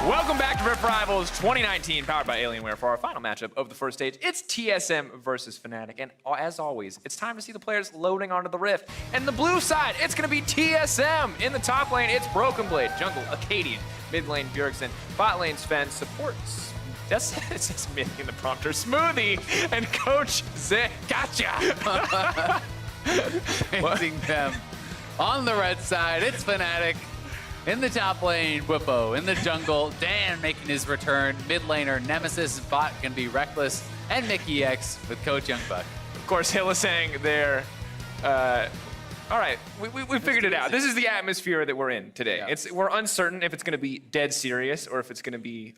Welcome back to Rift Rivals 2019, powered by Alienware. For our final matchup of the first stage, it's TSM versus Fnatic. And as always, it's time to see the players loading onto the Rift. And the blue side, it's going to be TSM. In the top lane, it's Broken Blade, jungle, Acadian, mid lane, Bjergsen, bot lane, Sven, supports. It says mid in the prompter, Smoothie, and Coach Zay. Gotcha! Facing them on the red side, it's Fnatic. In the top lane, Whippo. In the jungle, Dan making his return. Mid laner, Nemesis, bot can be Reckless, and Mickey X with Coach Youngbuck. Of course, Hillisang there. All right, we figured it out. This is the atmosphere that we're in today. Yeah. We're uncertain if it's going to be dead serious or if it's going to be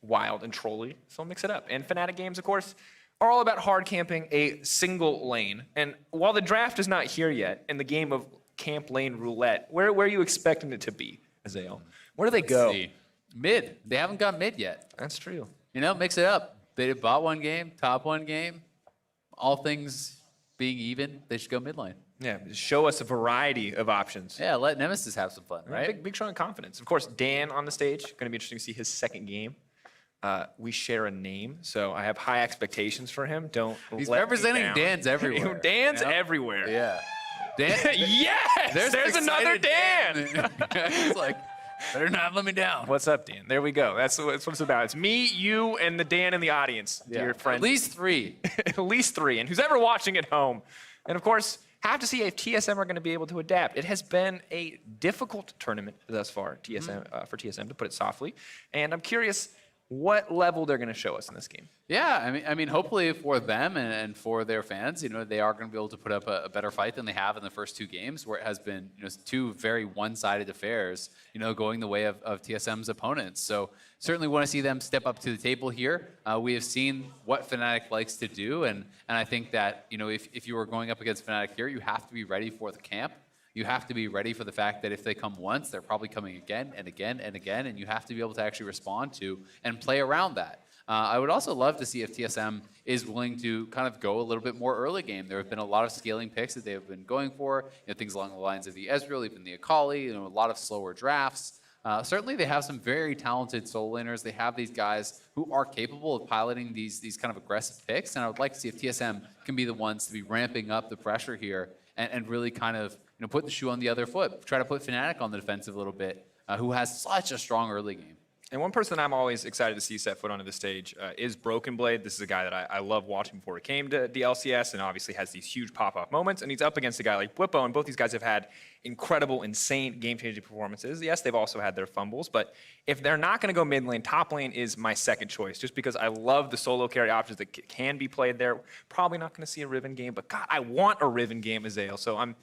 wild and trolly, so we'll mix it up. And Fnatic games, of course, are all about hard camping a single lane. And while the draft is not here yet, in the game of camp lane roulette, where are you expecting it to be, Azael? Where do they go? See. Mid. They haven't got mid yet. That's true. You know, mix it up. They did bot one game, top one game. All things being even, they should go mid lane. Yeah, show us a variety of options. Yeah, let Nemesis have some fun, right? Big strong confidence. Of course, Dan on the stage. Going to be interesting to see his second game. We share a name, so I have high expectations for him. He's let representing me down. Dan's everywhere. Dan's you know? everywhere. Yeah. Dan, Yes! There's another Dan! It's like, better not let me down. What's up, Dan? There we go. That's what it's about. It's me, you, and the Dan in the audience, dear friend. At least three. At least three. And who's ever watching at home. And of course, have to see if TSM are going to be able to adapt. It has been a difficult tournament thus far, for TSM, to put it softly. And I'm curious what level they're going to show us in this game. Yeah, I mean, hopefully for them and for their fans, you know, they are going to be able to put up a better fight than they have in the first two games, where it has been, you know, two very one-sided affairs, you know, going the way of TSM's opponents. So certainly want to see them step up to the table here. We have seen what Fnatic likes to do, and I think that, you know, if you are going up against Fnatic here, you have to be ready for the camp. You have to be ready for the fact that if they come once, they're probably coming again and again and again, and you have to be able to actually respond to and play around that. I would also love to see if TSM is willing to kind of go a little bit more early game. There have been a lot of scaling picks that they have been going for, you know, things along the lines of the Ezreal, even the Akali, you know, a lot of slower drafts. Certainly they have some very talented solo laners. They have these guys who are capable of piloting these kind of aggressive picks, and I would like to see if TSM can be the ones to be ramping up the pressure here and really kind of, you know, put the shoe on the other foot. Try to put Fnatic on the defensive a little bit, who has such a strong early game. And one person I'm always excited to see set foot onto the stage is Broken Blade. This is a guy that I love watching before he came to the LCS, and obviously has these huge pop-off moments. And he's up against a guy like Whippo, and both these guys have had incredible, insane, game-changing performances. Yes, they've also had their fumbles, but if they're not going to go mid lane, top lane is my second choice, just because I love the solo carry options that can be played there. Probably not going to see a Riven game, but God, I want a Riven game, Azael. So I'm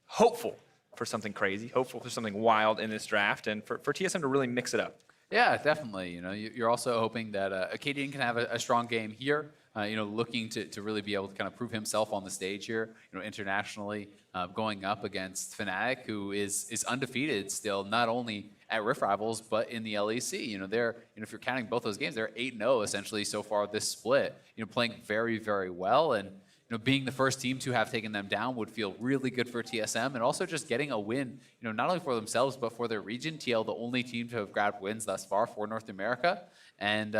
hopeful for something crazy, hopeful for something wild in this draft, and for TSM to really mix it up. Yeah, definitely. You know, you're also hoping that Acadian can have a strong game here. You know, looking to really be able to kind of prove himself on the stage here. You know, internationally, going up against Fnatic, who is undefeated still, not only at Rift Rivals but in the LEC. You know, if you're counting both those games, they're 8-0 essentially so far this split. You know, playing very, very well, and you know, being the first team to have taken them down would feel really good for TSM, and also just getting a win, you know, not only for themselves, but for their region. TL, the only team to have grabbed wins thus far for North America. And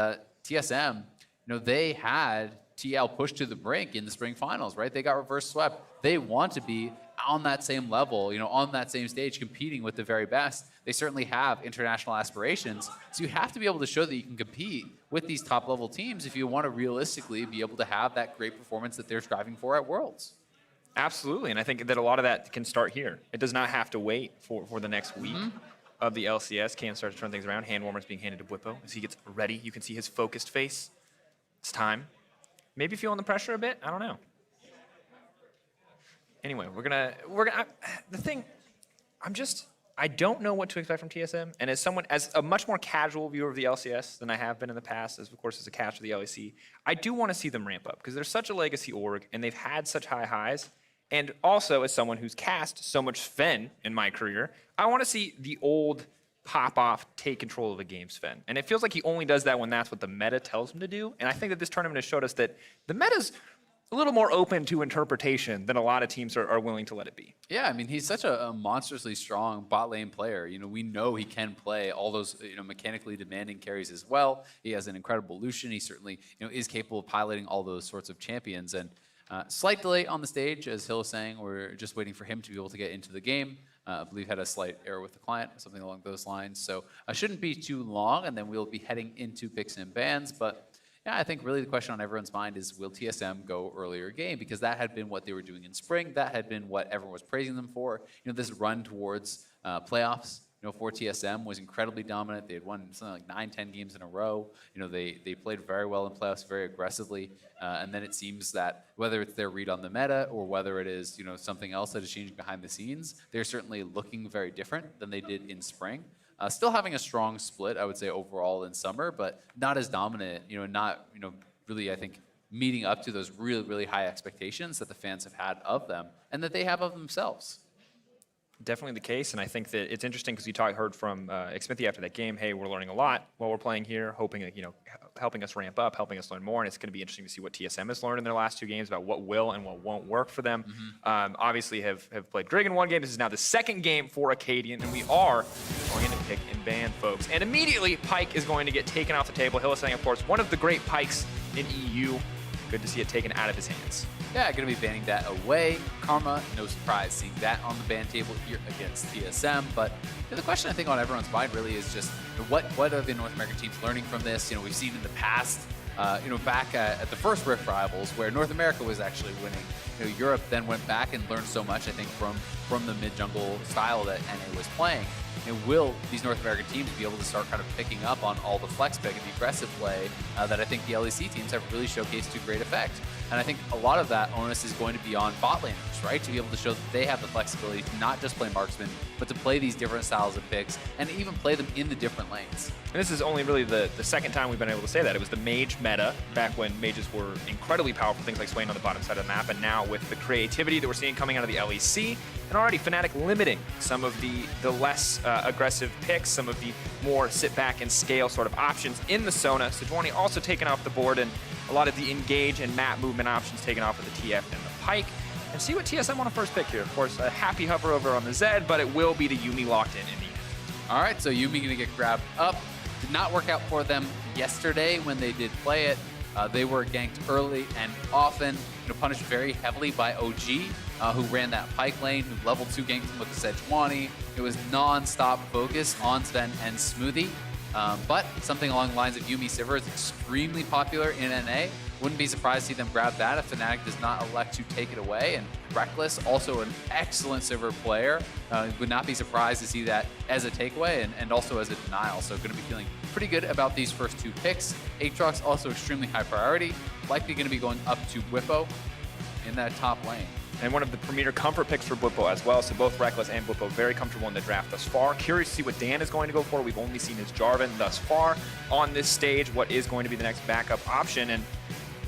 TSM, you know, they had TL pushed to the brink in the spring finals, right? They got reverse swept. They want to be on that same level, you know, on that same stage, competing with the very best. They certainly have international aspirations. So you have to be able to show that you can compete with these top level teams if you want to realistically be able to have that great performance that they're striving for at Worlds. Absolutely, and I think that a lot of that can start here. It does not have to wait for the next week of the LCS. Can start to turn things around. Hand warmers being handed to Whippo as he gets ready. You can see his focused face. It's time. Maybe feeling the pressure a bit. I don't know. Anyway, we're gonna. The thing, I don't know what to expect from TSM, and as a much more casual viewer of the LCS than I have been in the past, as of course as a catcher of the LEC, I do want to see them ramp up because they're such a legacy org, and they've had such high highs. And also, as someone who's cast so much Sven in my career, I want to see the old pop-off, take control of the game Sven. And it feels like he only does that when that's what the meta tells him to do. And I think that this tournament has showed us that the meta's a little more open to interpretation than a lot of teams are willing to let it be. Yeah, I mean, he's such a monstrously strong bot lane player. We know he can play all those, mechanically demanding carries as well. He has an incredible Lucian. He certainly, is capable of piloting all those sorts of champions. And slight delay on the stage, as Hill is saying. We're just waiting for him to be able to get into the game. I believe had a slight error with the client, something along those lines. So shouldn't be too long, and then we'll be heading into picks and bans. But yeah, I think really the question on everyone's mind is, will TSM go earlier game? Because that had been what they were doing in spring. That had been what everyone was praising them for. This run towards playoffs, for TSM was incredibly dominant. They had won something like 9-10 games in a row. They played very well in playoffs, very aggressively. And then it seems that whether it's their read on the meta or whether it is, something else that is changing behind the scenes, they're certainly looking very different than they did in spring. Still having a strong split, I would say, overall in summer, but not as dominant, not, really, I think, meeting up to those really, really high expectations that the fans have had of them and that they have of themselves. Definitely the case, and I think that it's interesting because heard from Xmithy after that game, hey, we're learning a lot while we're playing here, hoping, helping us ramp up, helping us learn more, and it's going to be interesting to see what TSM has learned in their last 2 games about what will and what won't work for them. Obviously have played Grig in 1 game. This is now the 2nd game for Acadian, and we are going into pick and ban, folks. And immediately, Pyke is going to get taken off the table. Hill is saying, of course, one of the great Pikes in EU. Good to see it taken out of his hands. Yeah, going to be banning that away. Karma, no surprise seeing that on the ban table here against TSM. But the question I think on everyone's mind really is just what are the North American teams learning from this? We've seen in the past, back at the first Rift Rivals where North America was actually winning. Europe then went back and learned so much, I think, from the mid-jungle style that NA was playing. Will these North American teams be able to start kind of picking up on all the flex pick and the aggressive play that I think the LEC teams have really showcased to great effect? And I think a lot of that onus is going to be on bot laners, right? To be able to show that they have the flexibility to not just play marksman, but to play these different styles of picks and even play them in the different lanes. And this is only really the 2nd time we've been able to say that. It was the mage meta back when mages were incredibly powerful, things like Swain on the bottom side of the map, and now with the creativity that we're seeing coming out of the LEC, and already Fnatic limiting some of the less aggressive picks, some of the more sit back and scale sort of options in the Sona. Sejuani also taken off the board, and a lot of the engage and map movement options taken off with the TF and the Pyke. And see what TSM on a first pick here. Of course, a happy hover over on the Zed, but it will be the Yuumi locked in the end. All right, so Yuumi going to get grabbed up. Did not work out for them yesterday when they did play it. They were ganked early and often, punished very heavily by OG, who ran that Pyke lane, who level 2 ganked him with the Sejuani. It was non-stop focus on Sven and Smoothie. But something along the lines of Yuumi Sivir is extremely popular in NA. Wouldn't be surprised to see them grab that if Fnatic does not elect to take it away. And Reckless, also an excellent Sivir player. Would not be surprised to see that as a takeaway and also as a denial. So going to be feeling pretty good about these first 2 picks. Aatrox also extremely high priority. Likely going to be going up to Bwipo in that top lane. And one of the premier comfort picks for Bwipo as well. So both Reckless and Bwipo very comfortable in the draft thus far. Curious to see what Dan is going to go for. We've only seen his Jarvan thus far on this stage. What is going to be the next backup option? And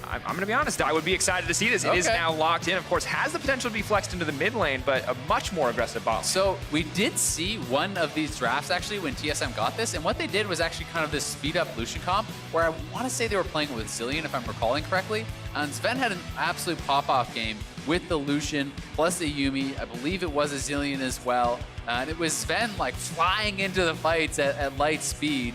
I'm going to be honest, I would be excited to see this. It is now locked in. Of course, has the potential to be flexed into the mid lane, but a much more aggressive bot lane. So we did see one of these drafts actually when TSM got this, and what they did was actually kind of this speed up Lucian comp, where I want to say they were playing with Zillion, if I'm recalling correctly. And Sven had an absolute pop-off game with the Lucian plus the Yuumi. I believe it was a Zillion as well. And it was Sven like flying into the fights at light speed,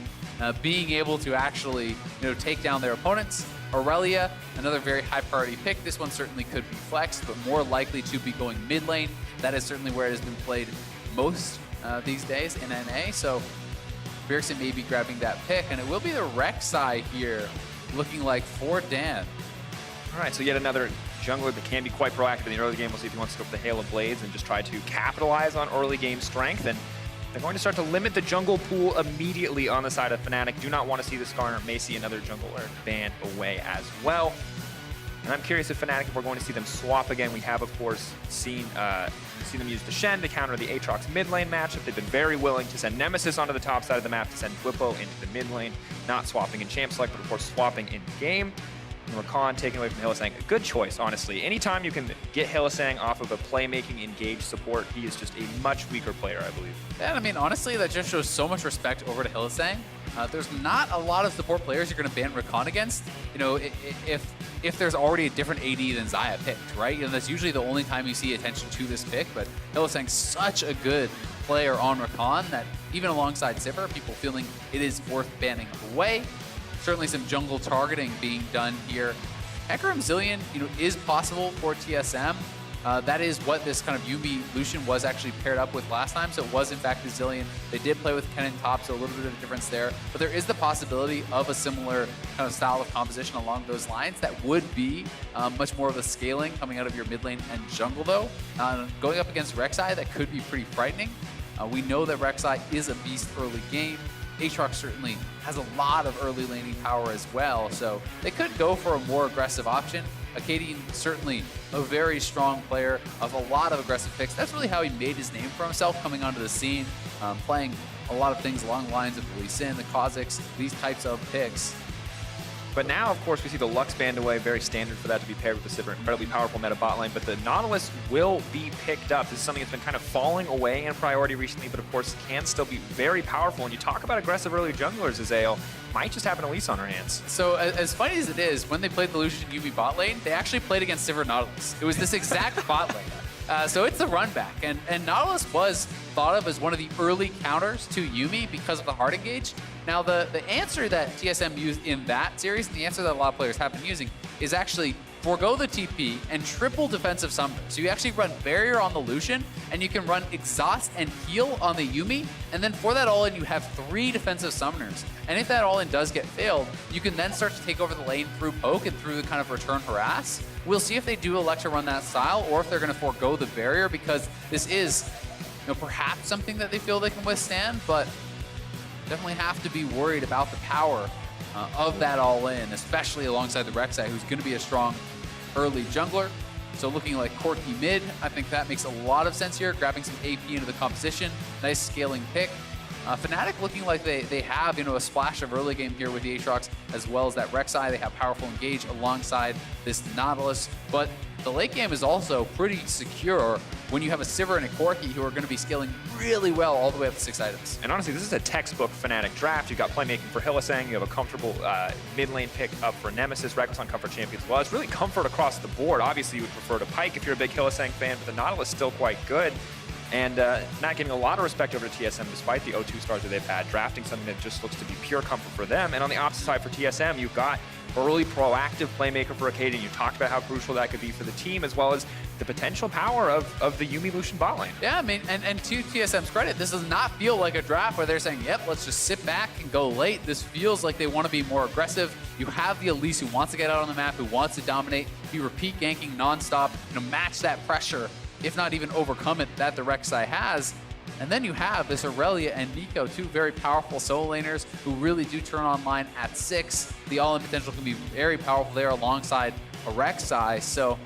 being able to actually take down their opponents. Aurelia, another very high priority pick. This one certainly could be flexed, but more likely to be going mid lane. That is certainly where it has been played most these days in NA. So Bjergsen may be grabbing that pick, and it will be the Rek'Sai here looking like for Dan. All right, so yet another jungler that can be quite proactive in the early game. We'll see if he wants to go for the Hail of Blades and just try to capitalize on early game strength. And they're going to start to limit the jungle pool immediately on the side of Fnatic. Do not want to see the Skarner. May see another jungler banned away as well. And I'm curious if Fnatic, if we're going to see them swap again. We have, of course, seen them use the Shen to counter the Aatrox mid lane matchup. They've been very willing to send Nemesis onto the top side of the map, to send Bwipo into the mid lane. Not swapping in champ select, but of course swapping in game. And Rakan taken away from Hylissang. A good choice, honestly. Anytime you can get Hylissang off of a playmaking engaged support, he is just a much weaker player, I believe. And I mean, honestly, that just shows so much respect over to Hylissang. there's not a lot of support players you're going to ban Rakan against. You know, if there's already a different AD than Xayah picked, right? You know, that's usually the only time you see attention to this pick, but Hylissang's such a good player on Rakan that even alongside Sivir, people feeling it is worth banning away. Certainly some jungle targeting being done here. Hecarim Zilean, you know, is possible for TSM. That is what this kind of Yuumi Lucian was actually paired up with last time, so it was in fact the Zilean. They did play with Kennen top, so a little bit of a difference there. But there is the possibility of a similar kind of style of composition along those lines that would be much more of a scaling coming out of your mid lane and jungle though. Going up against Rek'Sai, that could be pretty frightening. We know that Rek'Sai is a beast early game. Aatrox certainly has a lot of early laning power as well, so they could go for a more aggressive option. Akaadian certainly a very strong player of a lot of aggressive picks. That's really how he made his name for himself coming onto the scene, playing a lot of things along the lines of the Lee Sin, the Kha'Zix, these types of picks. But now, of course, we see the Lux banned away, very standard for that to be paired with the Sivir, incredibly powerful meta bot lane, but the Nautilus will be picked up. This is something that's been kind of falling away in priority recently, but of course can still be very powerful. And you talk about aggressive early junglers, Azael, might just happen to Elise on her hands. So as funny as it is, when they played the Lucian Yuumi bot lane, they actually played against Sivir Nautilus. It was this exact bot lane. So it's the run back, and Nautilus was thought of as one of the early counters to Yuumi because of the hard engage. Now the answer that TSM used in that series, and the answer that a lot of players have been using, is actually forego the TP and triple defensive summon. So you actually run barrier on the Lucian, and you can run exhaust and heal on the Yuumi, and then for that all-in you have 3 defensive summoners. And if that all-in does get failed, you can then start to take over the lane through poke and through the kind of return harass. We'll see if they do elect to run that style, or if they're going to forego the barrier, because this is, you know, perhaps something that they feel they can withstand, but definitely have to be worried about the power of that all-in, especially alongside the Rek'Sai, who's going to be a strong early jungler. So looking like Corki mid, I think that makes a lot of sense here, grabbing some AP into the composition. Nice scaling pick. Fnatic looking like they have, you know, a splash of early game here with the Aatrox, as well as that Rek'Sai. They have powerful engage alongside this Nautilus, but the late game is also pretty secure when you have a Sivir and a Corki who are going to be scaling really well all the way up to 6 items. And honestly, this is a textbook Fnatic draft. You've got playmaking for Hylissang, you have a comfortable mid lane pick up for Nemesis, Reckless on comfort champions as well. It's really comfort across the board. Obviously, you would prefer to Pike if you're a big Hylissang fan, but the Nautilus is still quite good. And not getting a lot of respect over to TSM despite the 0-2 stars that they've had, drafting something that just looks to be pure comfort for them. And on the opposite side for TSM, you've got early proactive playmaker for Akaadian. You talked about how crucial that could be for the team, as well as the potential power of the Yuumi Lucian bot lane. Yeah, I mean, and to TSM's credit, this does not feel like a draft where they're saying, yep, let's just sit back and go late. This feels like they want to be more aggressive. You have the Elise who wants to get out on the map, who wants to dominate, be repeat ganking nonstop, you know, match that pressure, if not even overcome it, that the Rek'Sai has. And then you have this Aurelia and Nico, 2 very powerful solo laners who really do turn online at 6. The all-in potential can be very powerful there alongside a Rek'Sai, so,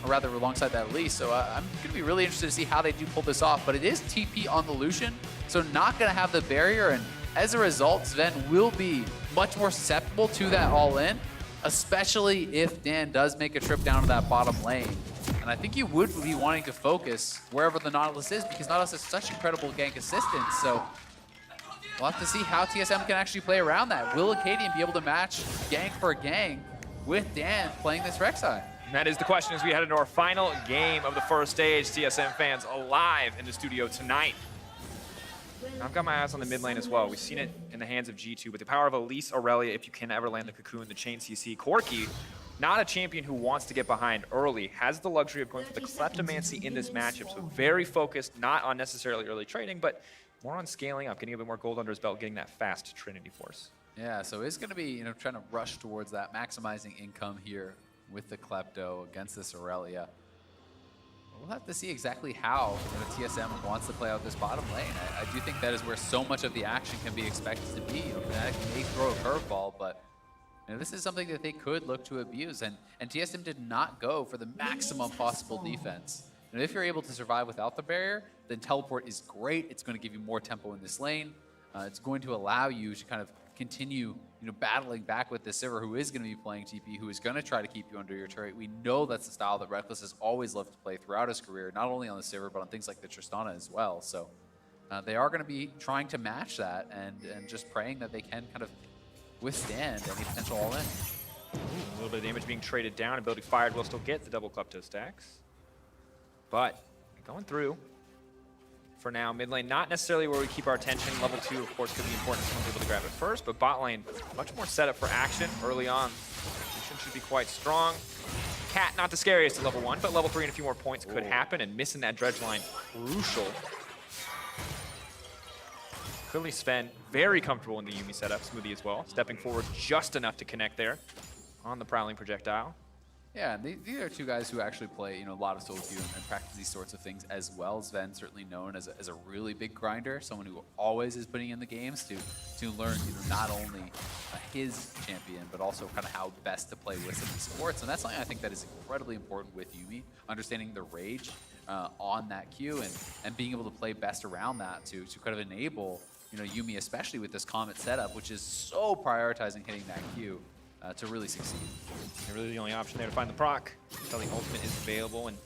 or rather alongside that Elise. So I'm going to be really interested to see how they do pull this off. But it is TP on the Lucian, so not going to have the barrier. And as a result, Sven will be much more susceptible to that all-in, especially if Dan does make a trip down to that bottom lane. And I think you would be wanting to focus wherever the Nautilus is, because Nautilus has such incredible gank assistance. So we'll have to see how TSM can actually play around that. Will Akaadian be able to match gank for gank with Dan playing this Rek'Sai? And that is the question as we head into our final game of the first stage. TSM fans alive in the studio tonight. I've got my eyes on the mid lane as well. We've seen it in the hands of G2 with the power of Elise, Aurelia, if you can ever land the Cocoon, the Chain CC. Corki, not a champion who wants to get behind early, has the luxury of going for the Kleptomancy in this matchup, so very focused, not on necessarily early trading, but more on scaling up, getting a bit more gold under his belt, getting that fast Trinity Force. Yeah, so it's going to be, you know, trying to rush towards that, maximizing income here with the Klepto against this Aurelia. We'll have to see exactly how, you know, TSM wants to play out this bottom lane. I do think that is where so much of the action can be expected to be. You know, Fnatic may throw a curveball, but you know, this is something that they could look to abuse, and TSM did not go for the maximum possible defense. And if you're able to survive without the barrier, then teleport is great. It's going to give you more tempo in this lane. It's going to allow you to kind of continue, you know, battling back with the Sivir, who is going to be playing TP, who is going to try to keep you under your turret. We know that's the style that Reckless has always loved to play throughout his career, not only on the Sivir, but on things like the Tristana as well. So they are going to be trying to match that and just praying that they can kind of withstand any potential all-in. A little bit of damage being traded down. Ability fired will still get the double Klepto stacks. But going through for now. Mid lane, not necessarily where we keep our attention. Level 2, of course, could be important if someone's able to grab it first. But bot lane, much more set up for action early on. Mission should be quite strong. Cat, not the scariest at level 1, but level 3 and a few more points could happen. And missing that dredge line, crucial. Clearly Sven, very comfortable in the Yuumi setup. Smoothie as well. Stepping forward just enough to connect there on the Prowling projectile. Yeah, and these are two guys who actually play, a lot of solo queue and practice these sorts of things as well. Sven certainly known as a really big grinder, someone who always is putting in the games to learn, not only his champion, but also kind of how best to play with some of these supports. And that's something I think that is incredibly important with Yuumi, understanding the rage on that queue and being able to play best around that to kind of enable, Yuumi, especially with this Comet setup, which is so prioritizing hitting that queue. To really succeed. And really the only option there to find the proc until the ultimate is available. And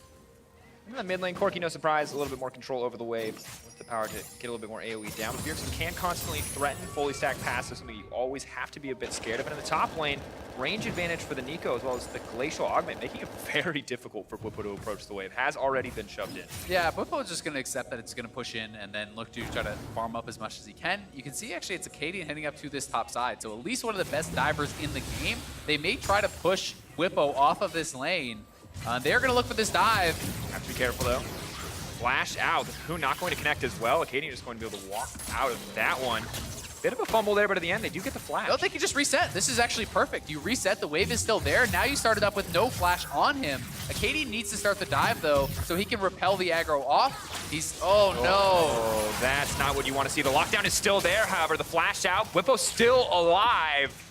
in the mid lane, Corki, no surprise, a little bit more control over the wave with the power to get a little bit more AoE down. But Bjergsen can constantly threaten fully stacked passive, something you always have to be a bit scared of. And in the top lane, range advantage for the Nico as well as the Glacial Augment, making it very difficult for Bwipo to approach the wave. Has already been shoved in. Yeah, Bwipo is just going to accept that it's going to push in and then look to try to farm up as much as he can. You can see actually it's Acadian heading up to this top side, so at least one of the best divers in the game. They may try to push Bwipo off of this lane. They're going to look for this dive. Have to be careful though. Flash out. The Cocoon not going to connect as well. Acadian just going to be able to walk out of that one. Bit of a fumble there, but at the end, they do get the flash. No, they can just reset. This is actually perfect. You reset, the wave is still there. Now you started up with no flash on him. Acadian needs to start the dive, though, so he can repel the aggro off. Oh, no. Oh, that's not what you want to see. The lockdown is still there, however. The flash out. Bwipo's still alive.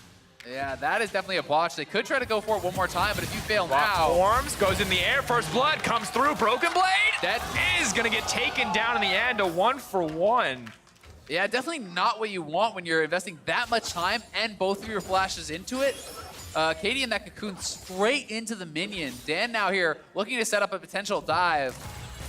Yeah, that is definitely a botch. They could try to go for it one more time, but if you fail now... Forms, goes in the air. First blood comes through. Broken Blade. That is going to get taken down in the end. A 1-for-1. Yeah, definitely not what you want when you're investing that much time and both of your flashes into it. Katie and that Cocoon straight into the minion. Dan now here looking to set up a potential dive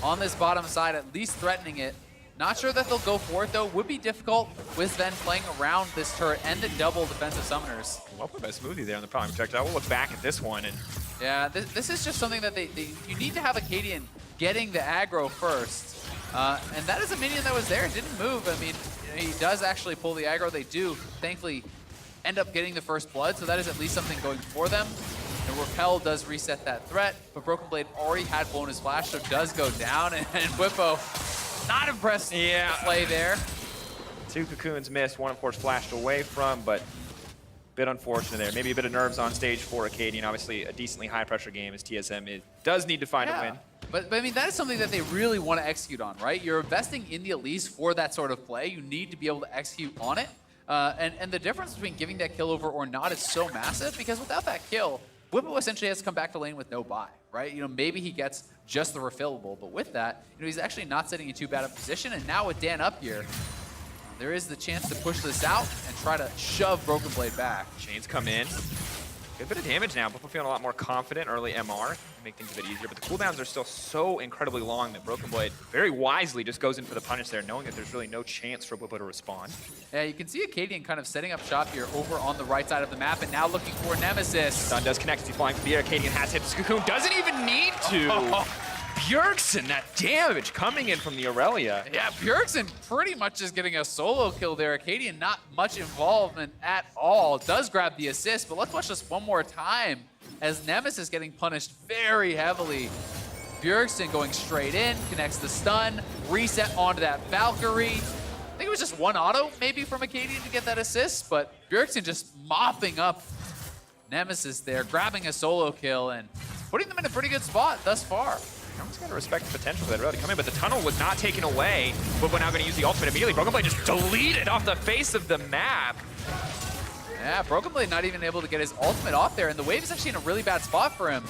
on this bottom side, at least threatening it. Not sure that they'll go for it, though. Would be difficult with Sven playing around this turret and the double defensive summoners. Well played by Smoothie there on the Prowling projectile. We'll look back at this one. And yeah, this is just something that you need to have Acadian getting the aggro first. And that is a minion that was there, didn't move. I mean, he does actually pull the aggro. They do, thankfully, end up getting the first blood, so that is at least something going for them. And Repel does reset that threat, but Broken Blade already had blown his flash, so does go down, and Bwipo not impressed with the play there. 2 Cocoons missed, one of course flashed away from, but a bit unfortunate there. Maybe a bit of nerves on stage for Acadian. Obviously a decently high pressure game as TSM does need to find a win. But I mean, that is something that they really want to execute on, right? You're investing in the Elise for that sort of play. You need to be able to execute on it. And the difference between giving that kill over or not is so massive, because without that kill, Bwipo essentially has to come back to lane with no buy, right? Maybe he gets just the refillable, but with that, he's actually not sitting in too bad a position. And now with Dan up here, there is the chance to push this out and try to shove Broken Blade back. Chains come in. Good bit of damage now. Bwipo feeling a lot more confident. Early MR make things a bit easier, but the cooldowns are still so incredibly long that Broken Blade very wisely just goes in for the punish there, knowing that there's really no chance for Bwipo to respond. Yeah, you can see Acadian kind of setting up shop here over on the right side of the map, and now looking for Nemesis. Stun does connect as he's flying through the air. Acadian has hit. Cocoon doesn't even need to. Bjergsen, that damage coming in from the Aurelia. Yeah, Bjergsen pretty much is getting a solo kill there. Acadian not much involvement at all. Does grab the assist, but let's watch this one more time as Nemesis getting punished very heavily. Bjergsen going straight in, connects the stun, reset onto that Valkyrie. I think it was just one auto maybe from Acadian to get that assist, but Bjergsen just mopping up Nemesis there, grabbing a solo kill and putting them in a pretty good spot thus far. You almost got to respect the potential that really come in, but the tunnel was not taken away. But we're now going to use the ultimate immediately. Broken Blade just deleted off the face of the map. Yeah, Broken Blade not even able to get his ultimate off there, and the wave is actually in a really bad spot for him.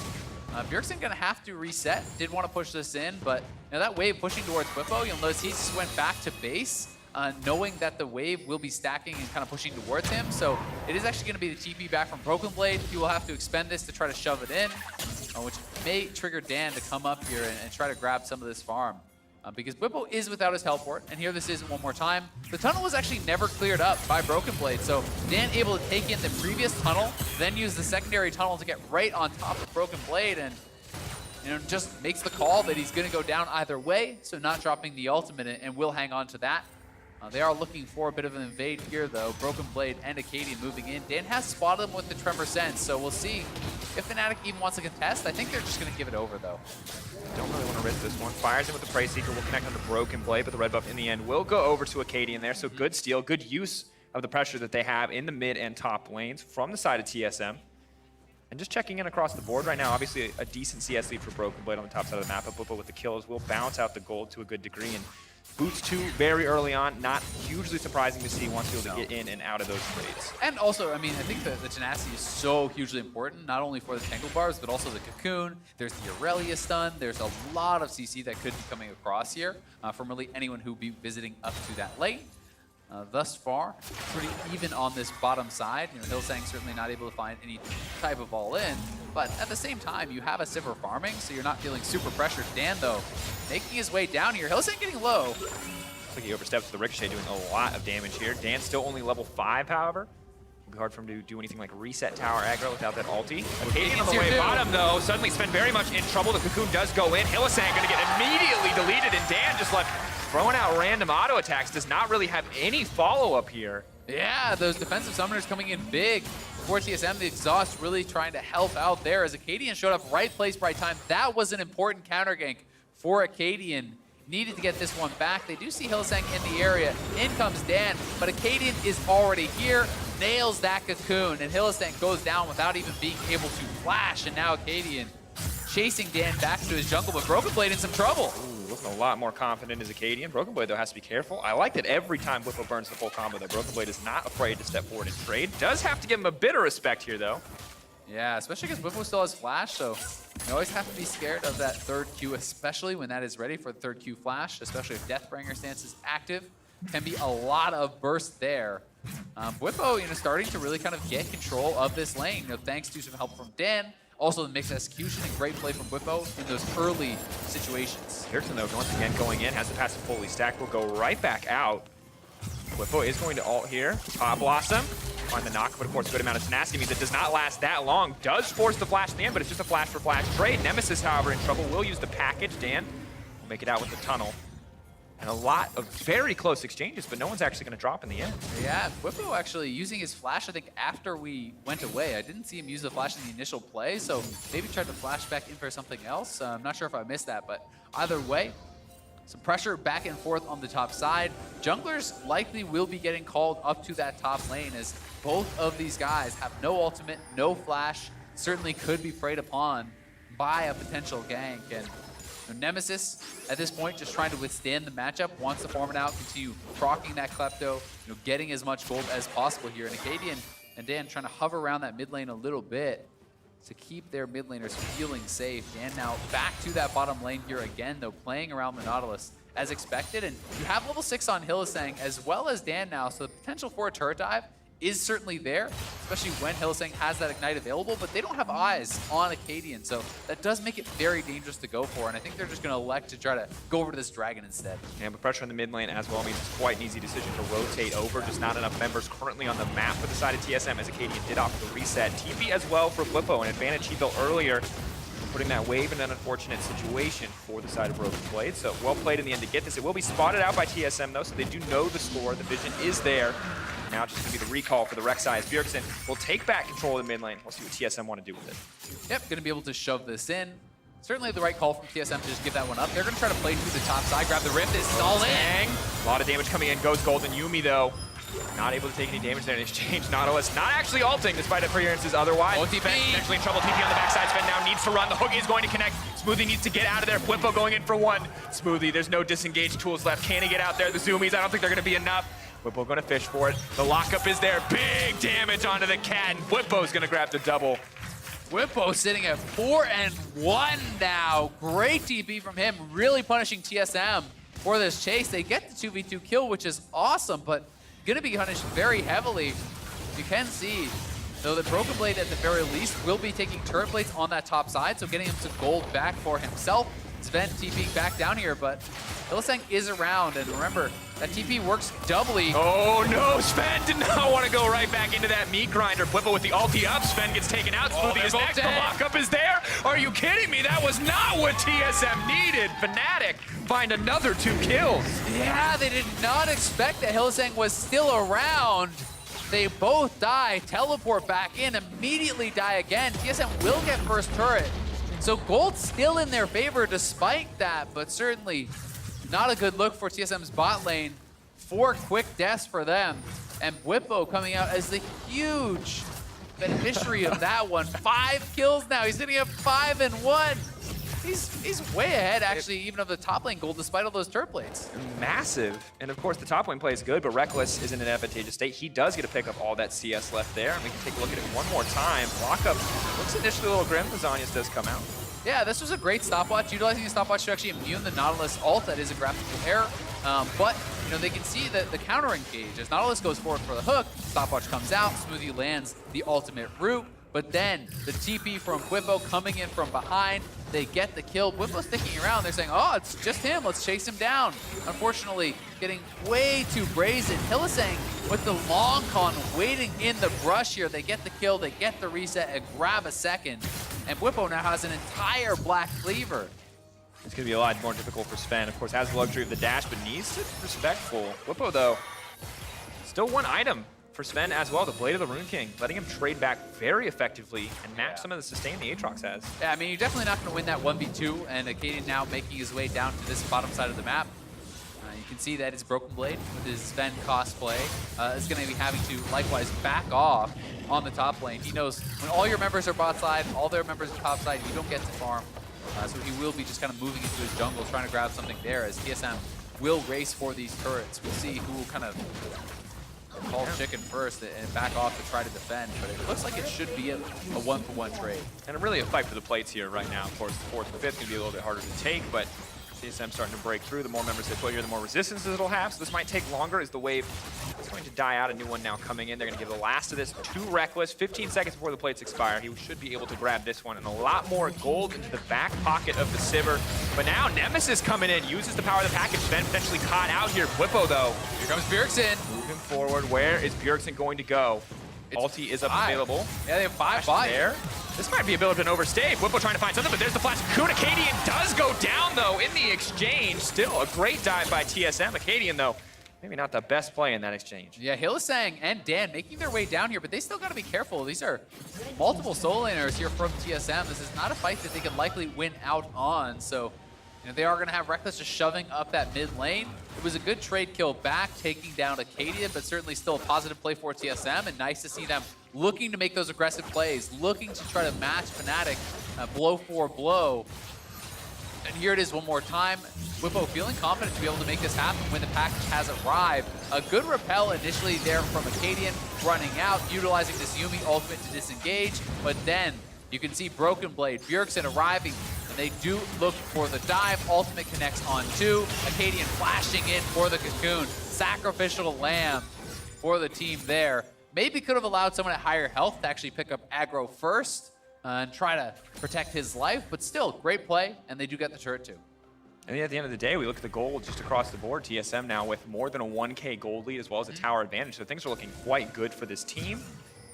Bjergsen going to have to reset. Did want to push this in, but that wave pushing towards Bwipo, you'll notice he just went back to base, knowing that the wave will be stacking and kind of pushing towards him. So it is actually going to be the TP back from Broken Blade. He will have to expend this to try to shove it in, which may trigger Dan to come up here and try to grab some of this farm. because Bwipo is without his teleport, and here this is one more time. The tunnel was actually never cleared up by Broken Blade, so Dan able to take in the previous tunnel, then use the secondary tunnel to get right on top of Broken Blade, and just makes the call that he's going to go down either way, so not dropping the ultimate, and will hang on to that. They are looking for a bit of an invade here, though. Broken Blade and Acadian moving in. Dan has spotted him with the Tremor Sense, so we'll see if Fnatic even wants to contest. I think they're just going to give it over, though. Don't really want to risk this one. Fires in with the Prey Seeker, will connect on the Broken Blade, but the red buff in the end will go over to Acadian there. So good steal, good use of the pressure that they have in the mid and top lanes from the side of TSM. And just checking in across the board right now, obviously a decent CS lead for Broken Blade on the top side of the map, but Bwipo with the kills will bounce out the gold to a good degree. And Boots 2 very early on, not hugely surprising to see once you're able to get in and out of those trades. And also, I mean, I think the tenacity is so hugely important, not only for the Tangle Bars, but also the Cocoon. There's the Aurelia stun. There's a lot of CC that could be coming across here from really anyone who would be visiting up to that lane. Thus far, pretty even on this bottom side. Hillsang certainly not able to find any type of all-in, but at the same time, you have a Sivir farming, so you're not feeling super pressured. Dan, though, making his way down here. Hillsang getting low. Looks like he oversteps the Ricochet, doing a lot of damage here. Dan's still only level 5, however. It'll be hard for him to do anything like reset tower aggro without that ulti. Acadian on the way bottom, though. Suddenly Sven very much in trouble. The Cocoon does go in. Hillsang going to get immediately deleted, and Dan just left throwing out random auto attacks. Does not really have any follow-up here. Yeah, those defensive summoners coming in big for TSM. The exhaust really trying to help out there as Acadian showed up right place, right time. That was an important counter gank for Acadian. Needed to get this one back. They do see Hillsang in the area. In comes Dan, but Acadian is already here. Nails that Cocoon, and Hillsang goes down without even being able to flash. And now Acadian chasing Dan back to his jungle, but Broken Blade in some trouble. Ooh, looking a lot more confident as Acadian. Broken Blade, though, has to be careful. I like that every time Bwipo burns the full combo, that Broken Blade is not afraid to step forward and trade. Does have to give him a bit of respect here, though. Yeah, especially because Bwipo still has flash, so you always have to be scared of that third Q, especially when that is ready for the third Q flash, especially if Deathbringer stance is active. Can be a lot of burst there. Bwipo, starting to really kind of get control of this lane, thanks to some help from Dan. Also the mixed execution and great play from Bwipo in those early situations. Pearson, though, once again going in, has the passive fully stacked, will go right back out. Bwipo is going to ult here. Top Blossom, find the knock, but of course a good amount of tenacity means it does not last that long. Does force the flash in the end, but it's just a flash for flash trade. Nemesis, however, in trouble, will use the package. Dan will make it out with the tunnel. And a lot of very close exchanges, but no one's actually going to drop in the end. Yeah, Bwipo actually using his flash, I think, after we went away. I didn't see him use the flash in the initial play, so maybe tried to flash back in for something else. I'm not sure if I missed that, but either way, some pressure back and forth on the top side. Junglers likely will be getting called up to that top lane as both of these guys have no ultimate, no flash, certainly could be preyed upon by a potential gank. And Nemesis, at this point, just trying to withstand the matchup, wants to farm it out, continue proccing that Klepto, getting as much gold as possible here. And Acadian and Dan trying to hover around that mid lane a little bit to keep their mid laners feeling safe. Dan now back to that bottom lane here again, though, playing around the Nautilus as expected. And you have level 6 on Hillsang as well as Dan now, so the potential for a turret dive is certainly there, especially when Hillsang has that Ignite available, but they don't have eyes on Acadian, so that does make it very dangerous to go for, and I think they're just going to elect to try to go over to this Dragon instead. Yeah, but pressure on the mid lane as well means it's quite an easy decision to rotate over. Just not enough members currently on the map for the side of TSM, as Acadian did opt the reset. TP as well for Bwipo, an advantage he built earlier, putting that wave in an unfortunate situation for the side of Broken Blade. So well played in the end to get this. It will be spotted out by TSM, though, so they do know the score. The vision is there. Now it's just going to be the recall for the Rek'Sai as Bjergsen will take back control of the mid lane. We'll see what TSM want to do with it. Yep, going to be able to shove this in. Certainly the right call from TSM to just give that one up. They're going to try to play through the top side, grab the Rift. This is all in. A lot of damage coming in. Goes Golden. Yuumi, though, not able to take any damage there in exchange. Nautilus not actually ulting, despite appearances otherwise. OTP. Sven potentially in trouble. TP on the backside. Sven now needs to run. The Hoogie is going to connect. Smoothie needs to get out of there. Bwipo going in for one. Smoothie, there's no disengage tools left. Can he get out there? The Zoomies, I don't think they're going to be enough. Bwipo going to fish for it. The lockup is there. Big damage onto the cat, and Bwipo's going to grab the double. Bwipo sitting at 4-1 now. Great TP from him, really punishing TSM for this chase. They get the 2v2 kill, which is awesome, but going to be punished very heavily. You can see, though, that Broken Blade at the very least will be taking turret plates on that top side, so getting him some gold back for himself. Sven TPing back down here, but Hylissang is around, and remember, that TP works doubly. Oh no, Sven did not want to go right back into that meat grinder. Blippo with the ulti up, Sven gets taken out, Smoothie is next, the lockup is there. Are you kidding me? That was not what TSM needed. Fnatic find another 2 kills. Yeah, they did not expect that Hylissang was still around. They both die, teleport back in, immediately die again. TSM will get first turret. So gold's still in their favor despite that, but certainly not a good look for TSM's bot lane. 4 quick deaths for them. And Bwipo coming out as the huge beneficiary of that one. 5 kills now. He's sitting at 5 and 1. He's way ahead, actually, even of the top lane gold, despite all those turret plates. Massive. And of course, the top lane play is good, but Reckless is in an advantageous state. He does get to pick up all that CS left there, and we can take a look at it one more time. Lockup looks initially a little grim. Zanyas does come out. Yeah, this was a great stopwatch, utilizing the stopwatch to actually immune the Nautilus ult. That is a graphical error. But you know, they can see the counter engage. As Nautilus goes forward for the hook, stopwatch comes out, Smoothie lands the ultimate root. But then the TP from Bwipo coming in from behind, they get the kill. Bwipo's sticking around. They're saying, oh, it's just him. Let's chase him down. Unfortunately, getting way too brazen. Hylissang with the long con waiting in the brush here. They get the kill, they get the reset, and grab a second. And Bwipo now has an entire black cleaver. It's going to be a lot more difficult for Sven. Of course, has the luxury of the dash, but needs to be respectful. Bwipo, though, still 1 item for Sven as well, the Blade of the Rune King, letting him trade back very effectively and match some of the sustain the Aatrox has. Yeah, I mean, you're definitely not going to win that 1v2, and Acadian now making his way down to this bottom side of the map. You can see that his Broken Blade with his Sven cosplay is going to be having to likewise back off on the top lane. He knows when all your members are bot side, all their members are top side, you don't get to farm. So he will be just kind of moving into his jungle, trying to grab something there as TSM will race for these turrets. We'll see who will kind of call chicken first and back off to try to defend, but it looks like it should be a 1-for-1 trade. And really a fight for the plates here right now. Of course, the 4th and 5th can be a little bit harder to take, but TSM starting to break through. The more members they put here, the more resistances it'll have. So this might take longer as the wave is going to die out. A new one now coming in. They're going to give the last of this to Reckless. 15 seconds before the plates expire. He should be able to grab this one. And a lot more gold into the back pocket of the Sivir. But now Nemesis coming in. Uses the power of the package. Sven potentially caught out here. Bwipo, though. Here comes Bjergsen. Moving forward. Where is Bjergsen going to go? Ulti is up available. Yeah, they have 5 there. This might be a bit of an overstay. Bwipo trying to find something, but there's the flash. Coon Acadian does go down, though, in the exchange. Still a great dive by TSM. Acadian, though, maybe not the best play in that exchange. Yeah, Hylissang and Dan making their way down here, but they still got to be careful. These are multiple solo laners here from TSM. This is not a fight that they can likely win out on, so you know, they are going to have Reckless just shoving up that mid lane. It was a good trade kill back, taking down Acadian, but certainly still a positive play for TSM, and nice to see them looking to make those aggressive plays, looking to try to match Fnatic blow for blow. And here it is one more time. Bwipo feeling confident to be able to make this happen when the package has arrived. A good repel initially there from Acadian, running out, utilizing this Yuumi ultimate to disengage, but then you can see Broken Blade, Bjergsen arriving, and they do look for the dive. Ultimate connects on 2. Acadian flashing in for the cocoon. Sacrificial lamb for the team there. Maybe could have allowed someone at higher health to actually pick up aggro first and try to protect his life, but still, great play, and they do get the turret too. And at the end of the day, we look at the gold just across the board. TSM now with more than a 1K gold lead as well as a tower advantage, so things are looking quite good for this team.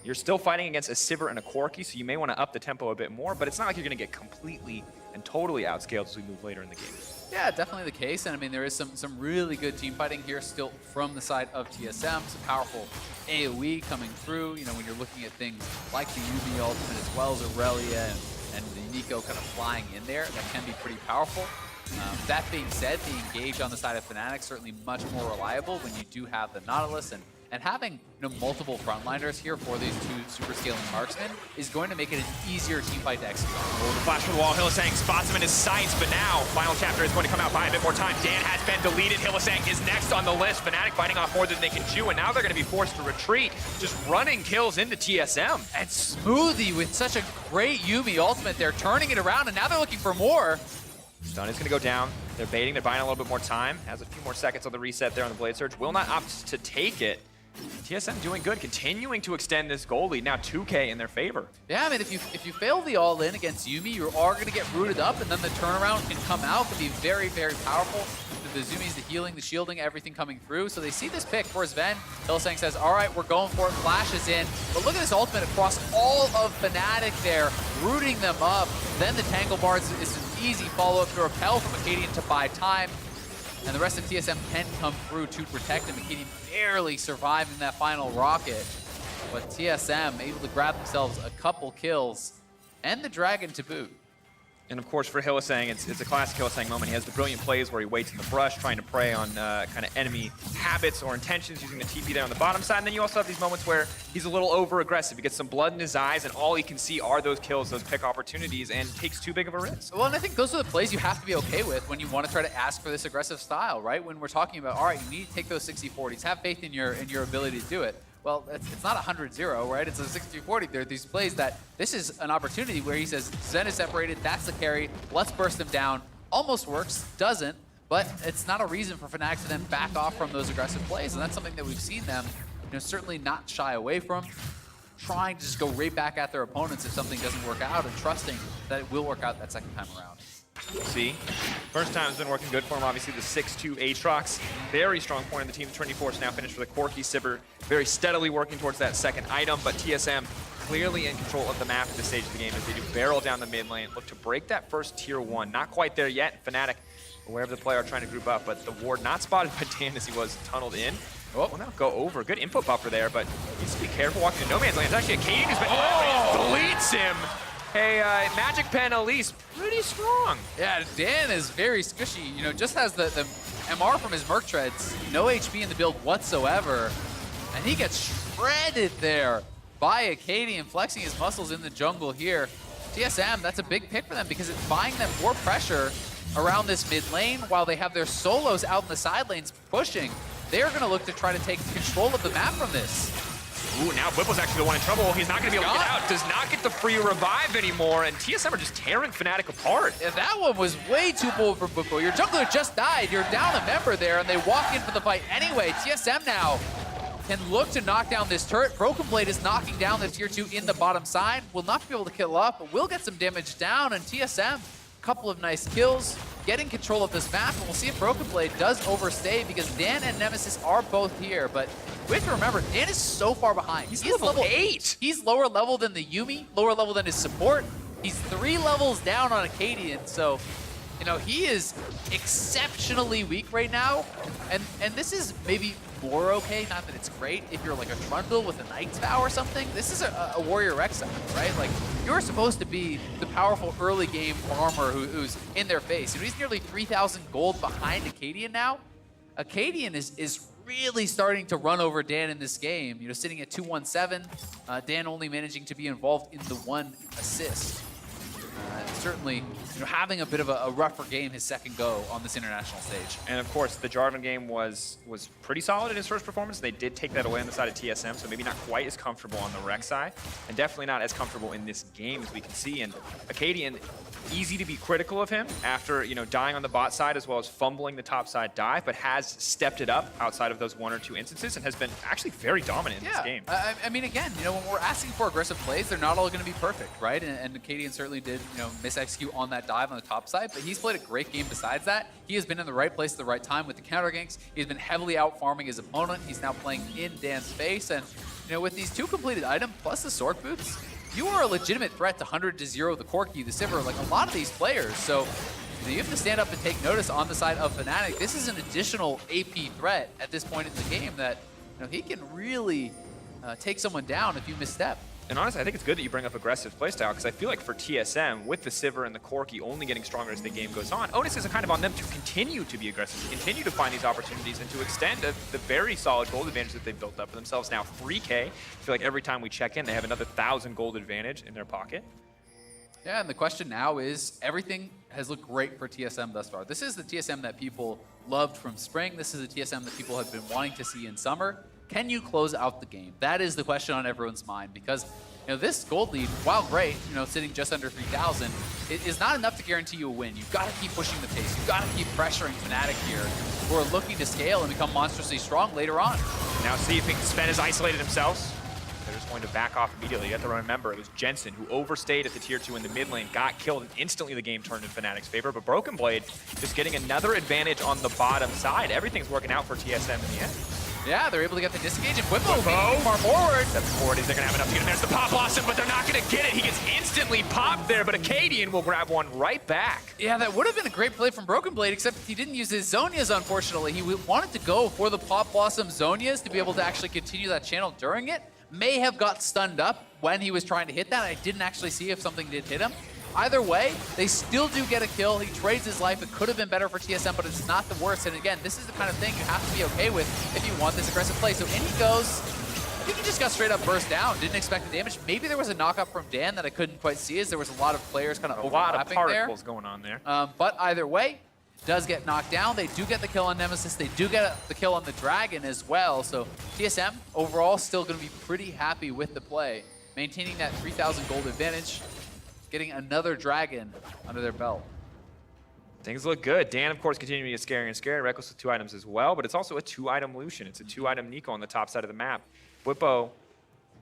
You're still fighting against a Sivir and a Corki, so you may want to up the tempo a bit more, but it's not like you're going to get completely and totally outscaled as we move later in the game. Yeah, definitely the case, and I mean, there is some really good team fighting here still from the side of TSM. Some powerful AoE coming through, you know, when you're looking at things like the Yuumi ultimate as well as Aurelia and the Nico kind of flying in there, that can be pretty powerful. That being said, the engage on the side of Fnatic certainly much more reliable when you do have the Nautilus, and having multiple frontliners here for these 2 super scaling marksmen is going to make it an easier team fight to execute. Oh, the flash from the wall, Hylissang spots him in his sights, but now final chapter is going to come out by a bit more time. Dan has been deleted. Hylissang is next on the list. Fnatic fighting off more than they can chew, and now they're going to be forced to retreat, just running kills into TSM. And Smoothie with such a great Yuumi ultimate, they're turning it around, and now they're looking for more. Stun is going to go down. They're baiting. They're buying a little bit more time. Has a few more seconds on the reset there on the Blade Surge. Will not opt to take it. TSM doing good, continuing to extend this goal lead. Now 2K in their favor. Yeah, I mean, if you fail the all-in against Yuumi, you are going to get rooted up, and then the turnaround can come out, can be very, very powerful. The Zoomies, the healing, the shielding, everything coming through. So they see this pick for Sven. Hylissang says, all right, we're going for it. Flashes in. But look at this ultimate across all of Fnatic there, rooting them up. Then the Tangle Bars is an easy follow-up to repel from Acadian to buy time. And the rest of TSM can come through to protect him. Acadian barely surviving that final rocket. But TSM able to grab themselves a couple kills and the dragon to boot. And of course, for Hylissang, it's a classic Hylissang moment. He has the brilliant plays where he waits in the brush, trying to prey on kind of enemy habits or intentions, using the TP there on the bottom side. And then you also have these moments where he's a little over-aggressive. He gets some blood in his eyes, and all he can see are those kills, those pick opportunities, and takes too big of a risk. Well, and I think those are the plays you have to be okay with when you want to try to ask for this aggressive style, right? When we're talking about, all right, you need to take those 60-40s, have faith in your ability to do it. Well, it's not 100-0, right? It's a 60-40. There are these plays that this is an opportunity where he says, Zen is separated, that's the carry, let's burst him down. Almost works, doesn't, but it's not a reason for Fnatic to then back off from those aggressive plays, and that's something that we've seen them, certainly not shy away from, trying to just go right back at their opponents if something doesn't work out, and trusting that it will work out that second time around. See, first time has been working good for him. Obviously, the 6-2 Aatrox, very strong point in the team. 24 is now finished for the Corki. Sivir very steadily working towards that second item, but TSM clearly in control of the map at this stage of the game as they do barrel down the mid lane, look to break that first tier 1. Not quite there yet. Fnatic, aware of the play, are trying to group up, but the ward not spotted by Dan as he was tunneled in. Oh, well, now go over. Good input buffer there, but needs to be careful walking into no man's land. It's actually Acadian who's been deletes him. Hey, Magic Pen Elise, pretty strong. Yeah, Dan is very squishy. Just has the MR from his Merc Treads, no HP in the build whatsoever, and he gets shredded there by Acadian, flexing his muscles in the jungle here. TSM, that's a big pick for them because it's buying them more pressure around this mid lane while they have their solos out in the side lanes pushing. They're going to look to try to take control of the map from this. Ooh, now Whipple's actually the one in trouble. He's not going to be able to get out. Does not get the free revive anymore, and TSM are just tearing Fnatic apart. Yeah, that one was way too bold for Whipple. Your jungler just died. You're down a member there, and they walk in for the fight anyway. TSM now can look to knock down this turret. Broken Blade is knocking down the tier 2 in the bottom side. Will not be able to kill off, but will get some damage down, and TSM, a couple of nice kills, getting control of this map, and we'll see if Broken Blade does overstay because Dan and Nemesis are both here, but we have to remember, Dan is so far behind. He's level 8. He's lower level than the Yuumi, lower level than his support. He's 3 levels down on Acadian, so he is exceptionally weak right now, and this is maybe more okay, not that it's great, if you're like a Trundle with a Knight's Vow or something. This is a Warrior Rek'Sai, right? Like, you're supposed to be the powerful early game farmer who's in their face. He's nearly 3,000 gold behind Acadian now. Acadian is really starting to run over Dan in this game, sitting at 217, Dan only managing to be involved in the 1 assist. Certainly, having a bit of a rougher game his second go on this international stage. And of course, the Jarvan game was pretty solid in his first performance. They did take that away on the side of TSM, so maybe not quite as comfortable on the Rek'Sai, and definitely not as comfortable in this game as we can see. And Acadian, easy to be critical of him after dying on the bot side as well as fumbling the top side dive, but has stepped it up outside of those 1 or 2 instances and has been actually very dominant in this game. I mean, again, when we're asking for aggressive plays, they're not all going to be perfect, right? And Acadian certainly did, mis-execute on that dive on the top side, but he's played a great game besides that. He has been in the right place at the right time with the counter ganks. He's been heavily out farming his opponent. He's now playing in Dan's face, and with these 2 completed items plus the sword boots, you are a legitimate threat to 100-0 the Corki, the Sivir, like a lot of these players. So you have to stand up and take notice on the side of Fnatic. This is an additional AP threat at this point in the game that he can really take someone down if you misstep. And honestly, I think it's good that you bring up aggressive playstyle because I feel like for TSM, with the Sivir and the Corki only getting stronger as the game goes on, onus is kind of on them to continue to be aggressive, to continue to find these opportunities, and to extend the very solid gold advantage that they've built up for themselves. Now 3K, I feel like every time we check in, they have another 1,000 gold advantage in their pocket. Yeah, and the question now is, everything has looked great for TSM thus far. This is the TSM that people loved from spring. This is the TSM that people have been wanting to see in summer. Can you close out the game? That is the question on everyone's mind, because this gold lead, while great, sitting just under 3,000, it is not enough to guarantee you a win. You've got to keep pushing the pace. You've got to keep pressuring Fnatic here, who are looking to scale and become monstrously strong later on. Now see if Sven has isolated himself. They're just going to back off immediately. You have to remember, it was Jensen who overstayed at the tier 2 in the mid lane, got killed, and instantly the game turned in Fnatic's favor. But Broken Blade just getting another advantage on the bottom side. Everything's working out for TSM in the end. Yeah, they're able to get the disengage, and Whippo far forward. Step forward, they're gonna have enough to get him. There's the Pop Blossom, but they're not gonna get it. He gets instantly popped there, but Acadian will grab one right back. Yeah, that would have been a great play from Broken Blade, except he didn't use his Zonias, unfortunately. He wanted to go for the Pop Blossom Zonias to be able to actually continue that channel during it. May have got stunned up when he was trying to hit that. I didn't actually see if something did hit him. Either way, they still do get a kill. He trades his life. It could have been better for TSM, but it's not the worst. And again, this is the kind of thing you have to be okay with if you want this aggressive play. So in he goes. I think he just got straight up burst down. Didn't expect the damage. Maybe there was a knock up from Dan that I couldn't quite see, as there was a lot of players kind of overlapping there. A lot of particles going on there. But either way, does get knocked down. They do get the kill on Nemesis. They do get the kill on the Dragon as well. So TSM overall still going to be pretty happy with the play, maintaining that 3,000 gold advantage, getting another Dragon under their belt. Things look good. Dan, of course, continuing to get scarier and scarier. Reckless with 2 items as well, but it's also a 2-item Lucian. It's a 2-item Nico on the top side of the map. Whippo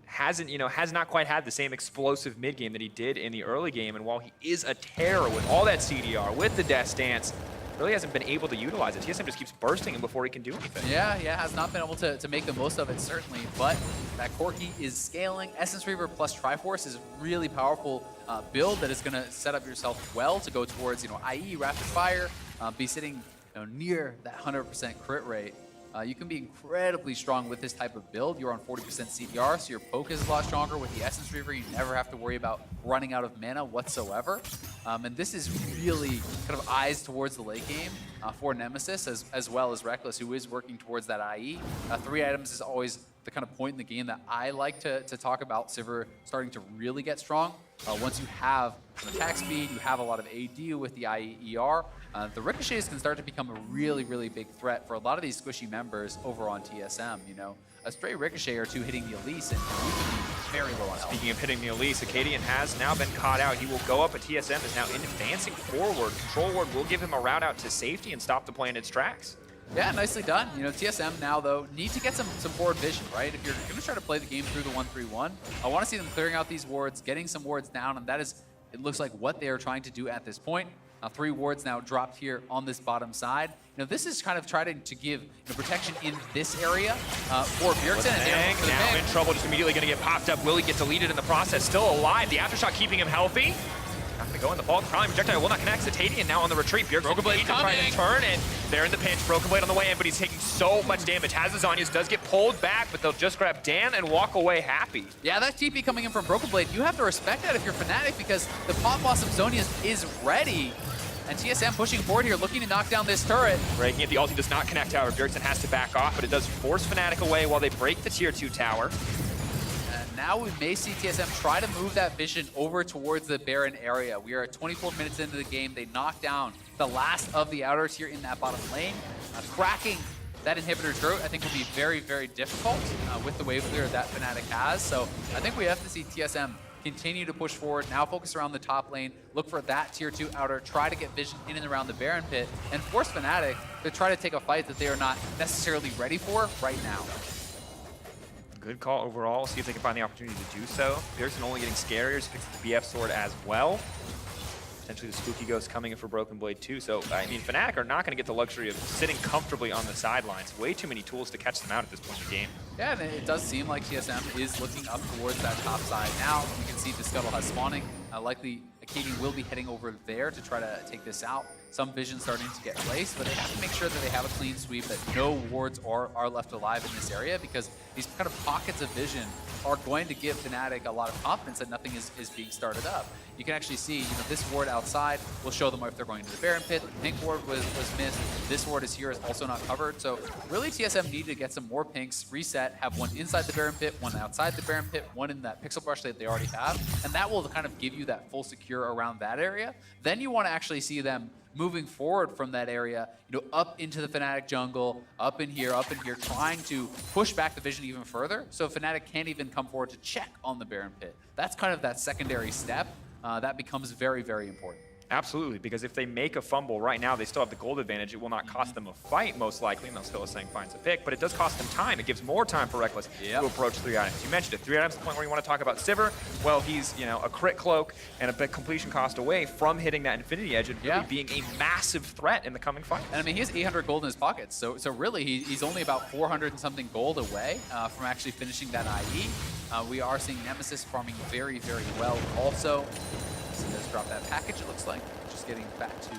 has not quite had the same explosive mid game that he did in the early game, and while he is a terror with all that CDR, with the Death Stance, really hasn't been able to utilize it. TSM just keeps bursting him before he can do anything. Yeah, has not been able to make the most of it, certainly, but that Corki is scaling. Essence Reaver plus Triforce is a really powerful build that is going to set up yourself well to go towards, IE, Rapid Fire, be sitting near that 100% crit rate. You can be incredibly strong with this type of build. You're on 40% CDR, so your poke is a lot stronger. With the Essence Reaver, you never have to worry about running out of mana whatsoever. And this is really kind of eyes towards the late game for Nemesis, as well as Reckless, who is working towards that IE. 3 items is always the kind of point in the game that I like to talk about Sivir starting to really get strong. Once you have attack speed, you have a lot of AD with the IER, the ricochets can start to become a really, really big threat for a lot of these squishy members over on TSM. A stray ricochet or 2 hitting the Elise, and you can be very low on health. Speaking of hitting the Elise, Acadian has now been caught out. He will go up, but TSM is now advancing forward. Control Ward will give him a route out to safety and stop the play in its tracks. Yeah, nicely done. TSM now, though, need to get some forward vision, right? If you're going to try to play the game through the 1-3-1, I want to see them clearing out these wards, getting some wards down, and that is, it looks like, what they are trying to do at this point. 3 wards now dropped here on this bottom side. This is kind of trying to give protection in this area for Bjergsen. And now in trouble, just immediately going to get popped up. Will he get deleted in the process? Still alive. The aftershock keeping him healthy. Not going to go in the vault. Probably projectile will not connect. Cetadian now on the retreat. Broken Blade trying to turn, and they're in the pinch. Broken Blade on the way in, but he's taking so much damage. Has the Zonias, does get pulled back, but they'll just grab Dan and walk away happy. Yeah, that TP coming in from Broken Blade, you have to respect that if you're Fnatic, because the Pop Blossom Zonias is ready. And TSM pushing forward here, looking to knock down this turret. Breaking it, the ulti does not connect, however. Bjergsen has to back off, but it does force Fnatic away while they break the tier 2 tower. And now we may see TSM try to move that vision over towards the Baron area. We are 24 minutes into the game. They knock down the last of the outers here in that bottom lane. Cracking that inhibitor turret, I think, will be very, very difficult with the wave clear that Fnatic has. So I think we have to see TSM continue to push forward, now focus around the top lane, look for that tier 2 outer, try to get vision in and around the Baron pit, and force Fnatic to try to take a fight that they are not necessarily ready for right now. Good call overall. See if they can find the opportunity to do so. Bjergsen only getting scarier, picks up the BF sword as well. Potentially the Spooky Ghost coming in for Broken Blade too. So, I mean, Fnatic are not going to get the luxury of sitting comfortably on the sidelines. Way too many tools to catch them out at this point in the game. Yeah, and it does seem like TSM is looking up towards that top side. Now, you can see the Scuttle has spawning. Likely, Acadian will be heading over there to try to take this out. Some vision starting to get placed, but they have to make sure that they have a clean sweep, that no wards are left alive in this area, because these kind of pockets of vision are going to give Fnatic a lot of confidence that nothing is being started up. You can actually see, this ward outside will show them if they're going to the Baron pit. The pink ward was missed. This ward is here, is also not covered. So really, TSM need to get some more pinks, reset, have one inside the Baron pit, one outside the Baron pit, one in that pixel brush that they already have, and that will kind of give you that full secure around that area. Then you want to actually see them moving forward from that area, up into the Fnatic jungle, up in here, trying to push back the vision even further, so Fnatic can't even come forward to check on the Baron pit. That's kind of that secondary step that becomes very, very important. Absolutely, because if they make a fumble right now, they still have the gold advantage. It will not cost them a fight, most likely, unless Hylissang finds a pick, but it does cost them time. It gives more time for Reckless to approach 3 items. You mentioned it, 3 items, the point where you want to talk about Sivir. Well, he's, you know, a crit cloak and a big completion cost away from hitting that Infinity Edge and really being a massive threat in the coming fight. And I mean, he has 800 gold in his pockets, so really he's only about 400 and something gold away from actually finishing that IE. We are seeing Nemesis farming very, very well also. So let's drop that package, it looks like. Just getting back to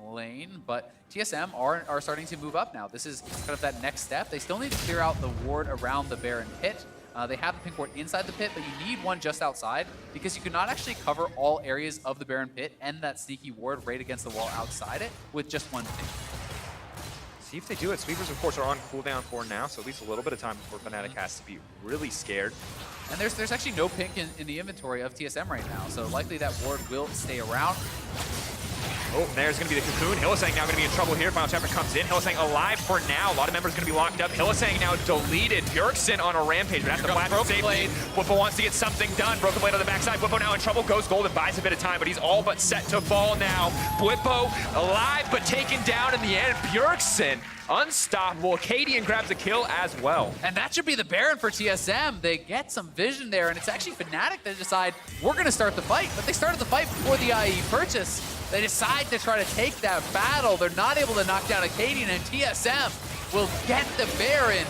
lane, but TSM are starting to move up now. This is kind of that next step. They still need to clear out the ward around the Baron pit. They have the pink ward inside the pit, but you need one just outside because you cannot actually cover all areas of the Baron pit and that sneaky ward right against the wall outside it with just one pink. See if they do it. Sweepers, of course, are on cooldown for now, so at least a little bit of time before Fnatic has to be really scared. And there's actually no pink in the inventory of TSM right now, so likely that ward will stay around. Oh, there's going to be the cocoon. Hylissang now going to be in trouble here. Final chapter comes in. Hylissang alive for now. A lot of members going to be locked up. Hylissang now deleted. Bjergsen on a rampage, but that's the flash of safety. Whippo wants to get something done. Broken Blade on the backside. Whippo now in trouble. Goes gold and buys a bit of time, but he's all but set to fall now. Whippo alive, but taken down in the end. Bjergsen unstoppable. Cadian grabs a kill as well. And that should be the Baron for TSM. They get some vision there, and it's actually Fnatic that decide, we're going to start the fight. But they started the fight before the IE purchase. They decide to try to take that battle. They're not able to knock down a Cadian, and TSM will get the Baron.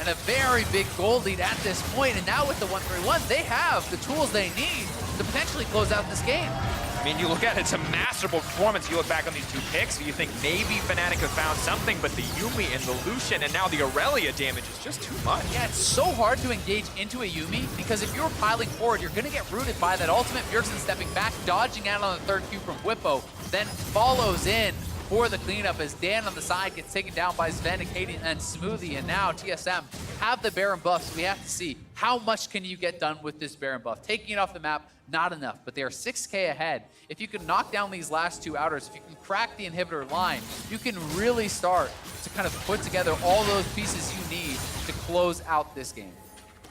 And a very big gold lead at this point. And now with the 1-3-1, they have the tools they need to potentially close out this game. I mean, you look at it, it's a masterful performance. You look back on these 2 picks, you think maybe Fnatic have found something, but the Yuumi and the Lucian and now the Aurelia damage is just too much. Yeah, it's so hard to engage into a Yuumi because if you're piling forward, you're going to get rooted by that ultimate. Bjergsen stepping back, dodging out on the 3rd Q from Whippo, then follows in for the cleanup as Dan on the side gets taken down by Sven, Cadian, and Smoothie. And now TSM have the Baron buff, so we have to see how much can you get done with this Baron buff. Taking it off the map, not enough, but they are 6K ahead. If you can knock down these last 2 outers, if you can crack the inhibitor line, you can really start to kind of put together all those pieces you need to close out this game.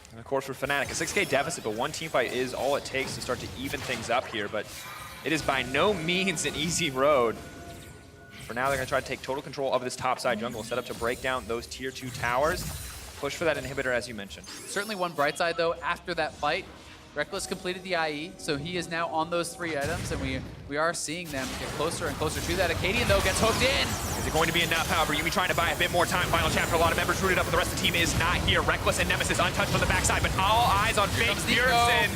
And of course for Fnatic, a 6K deficit, but 1 teamfight is all it takes to start to even things up here, but it is by no means an easy road. For now, they're going to try to take total control of this topside jungle, set up to break down those tier 2 towers, push for that inhibitor as you mentioned. Certainly one bright side though, after that fight, Reckless completed the IE, so he is now on those 3 items, and we are seeing them get closer and closer to that. Cadian, though, gets hooked in. Is it going to be enough? However, Yuumi trying to buy a bit more time. Final chapter, a lot of members rooted up, but the rest of the team is not here. Reckless and Nemesis untouched on the backside, but all eyes on Fake Bjergsen.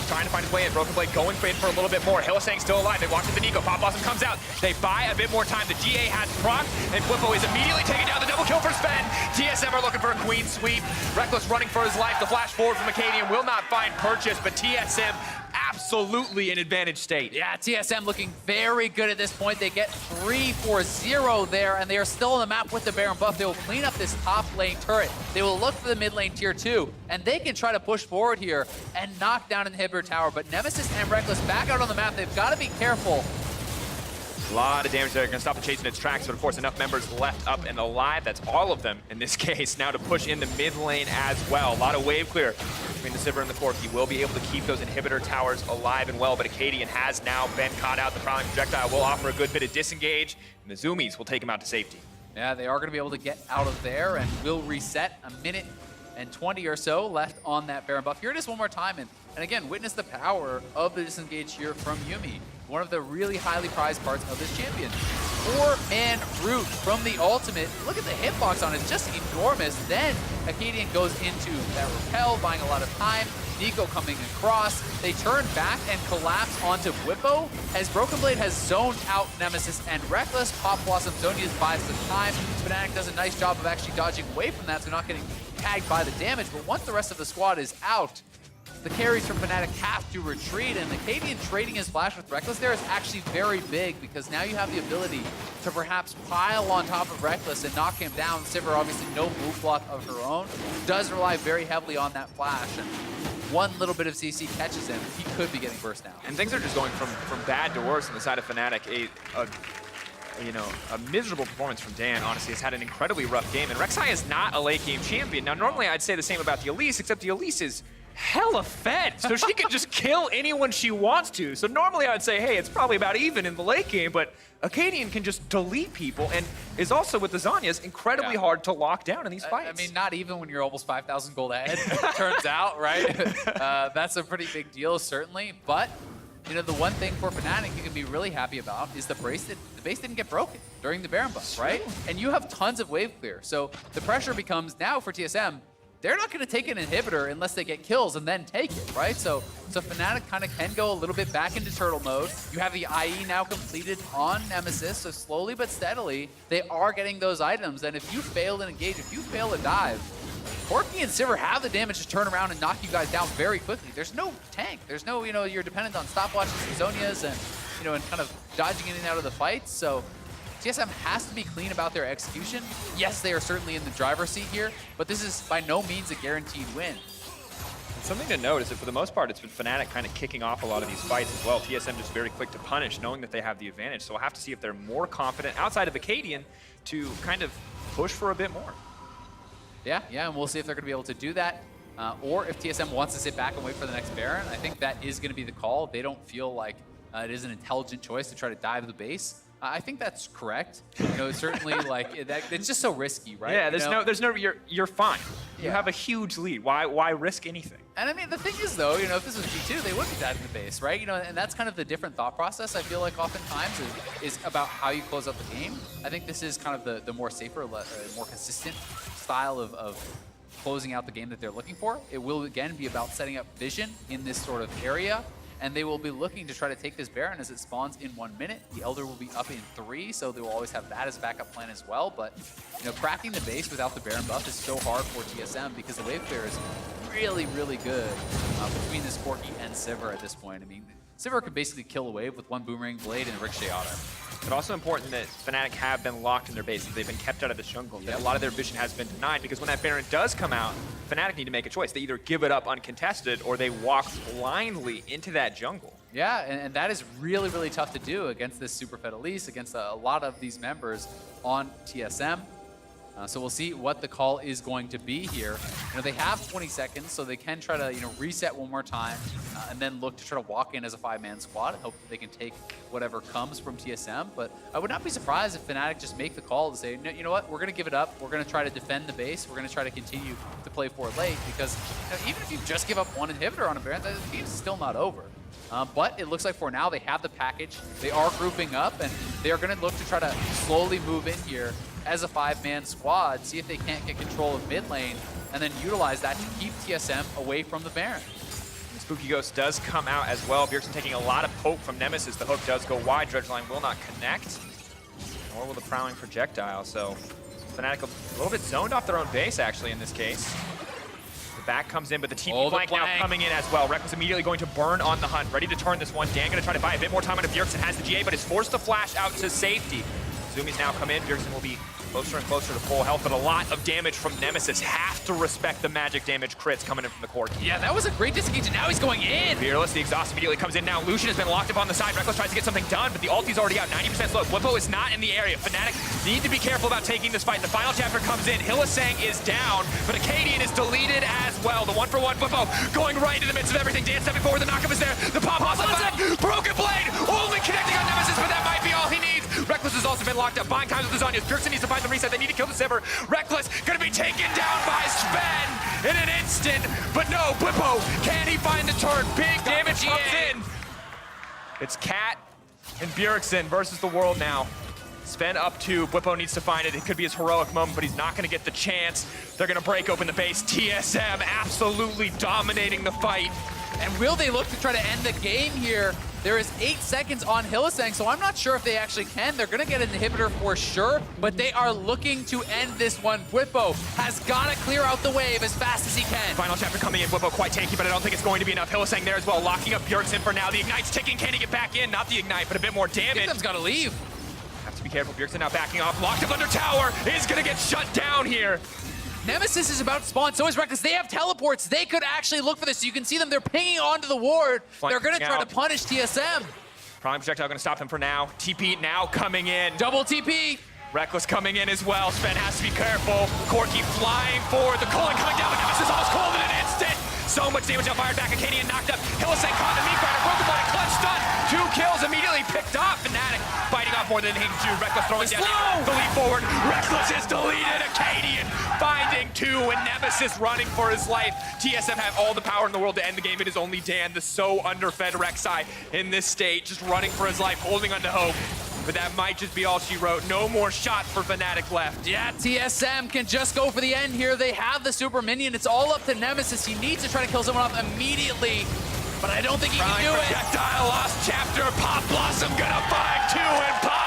Trying to find his way in. Broken Blade going for it for a little bit more. Hylissang still alive. They watch the Nico. Pop Blossom comes out. They buy a bit more time. The GA has proc, and Whippo is immediately taking down the double kill for Sven. TSM are looking for a queen sweep. Reckless running for his life. The flash forward from Acadian will not find purchase, but TSM absolutely in advantage state. Yeah, TSM looking very good at this point. They get 3-4-0 there, and they are still on the map with the Baron buff. They will clean up this top lane turret. They will look for the mid lane tier 2, and they can try to push forward here and knock down an inhibitor tower. But Nemesis and Reckless back out on the map. They've got to be careful. A lot of damage there. Going to stop the chase in its tracks, but of course enough members left up and alive. That's all of them in this case now to push in the mid lane as well. A lot of wave clear between the Sivir and the Corki. Will be able to keep those inhibitor towers alive and well, but Acadian has now been caught out. The prowling projectile will offer a good bit of disengage, and the Zoomies will take him out to safety. Yeah, they are going to be able to get out of there and will reset. A minute and 20 or so left on that Baron buff. Here it is one more time, and again, witness the power of the disengage here from Yuumi. One of the really highly prized parts of this champion. 4-man root from the ultimate. Look at the hitbox on it, it's just enormous. Then Acadian goes into that repel, buying a lot of time. Nico coming across. They turn back and collapse onto Whippo as Broken Blade has zoned out Nemesis and Reckless. Pop Blossom Zonia's buys some time. Fnatic does a nice job of actually dodging away from that, so not getting tagged by the damage. But once the rest of the squad is out, the carries from Fnatic have to retreat, and the Cadian trading his flash with Reckless there is actually very big because now you have the ability to perhaps pile on top of Reckless and knock him down. Sivir, obviously no move block of her own, does rely very heavily on that flash, and one little bit of CC catches him, he could be getting burst down. And things are just going from bad to worse on the side of Fnatic. A miserable performance from Dan, honestly, has had an incredibly rough game, and Rek'Sai is not a late game champion. Now, normally I'd say the same about the Elise, except the Elise is hella fed, so she can just kill anyone she wants to. So normally I would say, hey, it's probably about even in the late game, but Acadian can just delete people and is also, with the Zhonya's, incredibly hard to lock down in these fights. I mean, not even when you're almost 5,000 gold ahead, turns out, right? That's a pretty big deal, certainly. But, you know, the one thing for Fnatic you can be really happy about is the base didn't get broken during the Baron buff, right? And you have tons of wave clear. So the pressure becomes now for TSM, they're not going to take an inhibitor unless they get kills and then take it, right? So Fnatic kind of can go a little bit back into turtle mode. You have the IE now completed on Nemesis, so slowly but steadily, they are getting those items. And if you fail to engage, if you fail to dive, Corki and Sivir have the damage to turn around and knock you guys down very quickly. There's no tank. There's no, you know, you're dependent on stopwatches and Zonias and, you know, and kind of dodging in and out of the fights. So TSM has to be clean about their execution. Yes, they are certainly in the driver's seat here, but this is by no means a guaranteed win. And something to note is that for the most part, it's been Fnatic kind of kicking off a lot of these fights as well. TSM just very quick to punish, knowing that they have the advantage. So we'll have to see if they're more confident outside of Acadian to kind of push for a bit more. Yeah, and we'll see if they're going to be able to do that. Or if TSM wants to sit back and wait for the next Baron. I think that is going to be the call. They don't feel like it is an intelligent choice to try to dive the base. I think that's correct. You know, certainly like it's just so risky, right? Yeah, you're fine. You Yeah. have a huge lead. Why risk anything? And I mean, the thing is though, you know, if this was G2, they would be diving the base, right? You know, and that's kind of the different thought process I feel like oftentimes is about how you close out the game. I think this is kind of the more safer, more consistent style of closing out the game that they're looking for. It will again be about setting up vision in this sort of area. And they will be looking to try to take this Baron as it spawns in 1 minute. The Elder will be up in 3, so they will always have that as a backup plan as well. But, you know, cracking the base without the Baron buff is so hard for TSM because the wave clear is really, really good between this Corki and Sivir at this point. I mean, Sivir can basically kill a wave with one Boomerang Blade and a Ricochet Auto. But also important that Fnatic have been locked in their bases. They've been kept out of the jungle. A lot of their vision has been denied because when that Baron does come out, Fnatic need to make a choice. They either give it up uncontested or they walk blindly into that jungle. Yeah, and that is really, really tough to do against this super fed Elise, against a lot of these members on TSM. So we'll see what the call is going to be here. You know, they have 20 seconds, so they can try to, you know, reset one more time and then look to try to walk in as a 5-man squad and hope that they can take whatever comes from TSM. But I would not be surprised if Fnatic just make the call to say, no, you know what, we're going to give it up. We're going to try to defend the base. We're going to try to continue to play for it late because, you know, even if you just give up one inhibitor on a Baron, the game's still not over. But it looks like for now they have the package. They are grouping up, and they are going to look to try to slowly move in here as a 5-man squad, see if they can't get control of mid lane, and then utilize that to keep TSM away from the Baron. And Spooky Ghost does come out as well. Bjergsen taking a lot of poke from Nemesis. The hook does go wide. Dredgeline will not connect, nor will the prowling projectile. So Fnatic a little bit zoned off their own base, actually, in this case. Back comes in, but the TP flank now coming in as well. Reckless immediately going to burn on the hunt, ready to turn this one. Dan going to try to buy a bit more time out of Bjergsen, has the GA, but is forced to flash out to safety. Zoomies now come in. Bjergsen will be closer and closer to full health, but a lot of damage from Nemesis. Have to respect the magic damage crits coming in from the core. Yeah, that was a great disengage, and now he's going in. Fearless, the exhaust immediately comes in now. Lucian has been locked up on the side. Reckless tries to get something done, but the ulti's already out. 90% slow. Blippo is not in the area. Fnatic need to be careful about taking this fight. The final chapter comes in. Hillisang is down, but Acadian is deleted as well. The 1-for-1 Blippo going right into the midst of everything. Dan stepping forward. The knockup is there. The pop-off's on back. Broken blade. Only connecting on Nemesis, but that might be all he needs. Reckless has also been locked up. Buying times with the Zhonya's. Bjergsen needs to find the reset. They need to kill the Sivir. Reckless gonna be taken down by Sven in an instant, but no, Blippo, can he find the turn? Big damage comes in. It's Cat and Bjergsen versus the world now. Sven up 2, Blippo needs to find it. It could be his heroic moment, but he's not gonna get the chance. They're gonna break open the base. TSM absolutely dominating the fight. And will they look to try to end the game here? There is 8 seconds on Hillisang, so I'm not sure if they actually can. They're going to get an inhibitor for sure, but they are looking to end this one. Blippo has got to clear out the wave as fast as he can. Final chapter coming in. Blippo quite tanky, but I don't think it's going to be enough. Hillisang there as well, locking up Bjergsen for now. The Ignite's ticking. Can he get back in? Not the Ignite, but a bit more damage. TSM's got to leave. Have to be careful. Bjergsen now backing off. Locked up under tower. Is going to get shut down here. Nemesis is about to spawn, so is Reckless. They have teleports. They could actually look for this. You can see them. They're pinging onto the ward. They're going to try to punish TSM. Prime projectile going to stop them for now. TP now coming in. Double TP. Reckless coming in as well. Sven has to be careful. Corki flying forward. The Colin coming down, but Nemesis almost cold in an instant. so much damage on Fired back. Acadian knocked up. Hillesang caught the meat grinder. Broken Blood, clutch stun. 2 kills immediately picked off. Fnatic fighting off more than hitting 2. Reckless throwing down the lead forward. Reckless is deleted. Acadian finding 2 and Nemesis running for his life. TSM have all the power in the world to end the game. It is only Dan, the so underfed Rek'Sai in this state, just running for his life, holding on to hope. But that might just be all she wrote. No more shots for Fnatic left. Yeah, TSM can just go for the end here. They have the super minion. It's all up to Nemesis. He needs to try to kill someone off immediately, but I don't think he can do it. Projectile, lost chapter. Pop Blossom gonna find 2 and pop.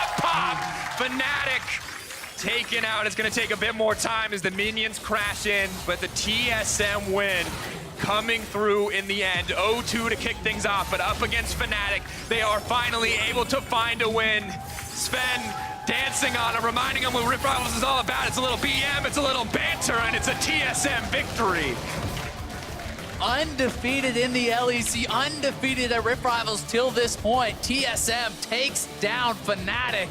Fnatic taken out. It's gonna take a bit more time as the minions crash in, but the TSM win coming through in the end. 0-2 to kick things off, but up against Fnatic, they are finally able to find a win. Sven dancing on him, reminding him what Rift Rivals is all about. It's a little BM, it's a little banter, and it's a TSM victory. Undefeated in the LEC, undefeated at Rift Rivals till this point. TSM takes down Fnatic,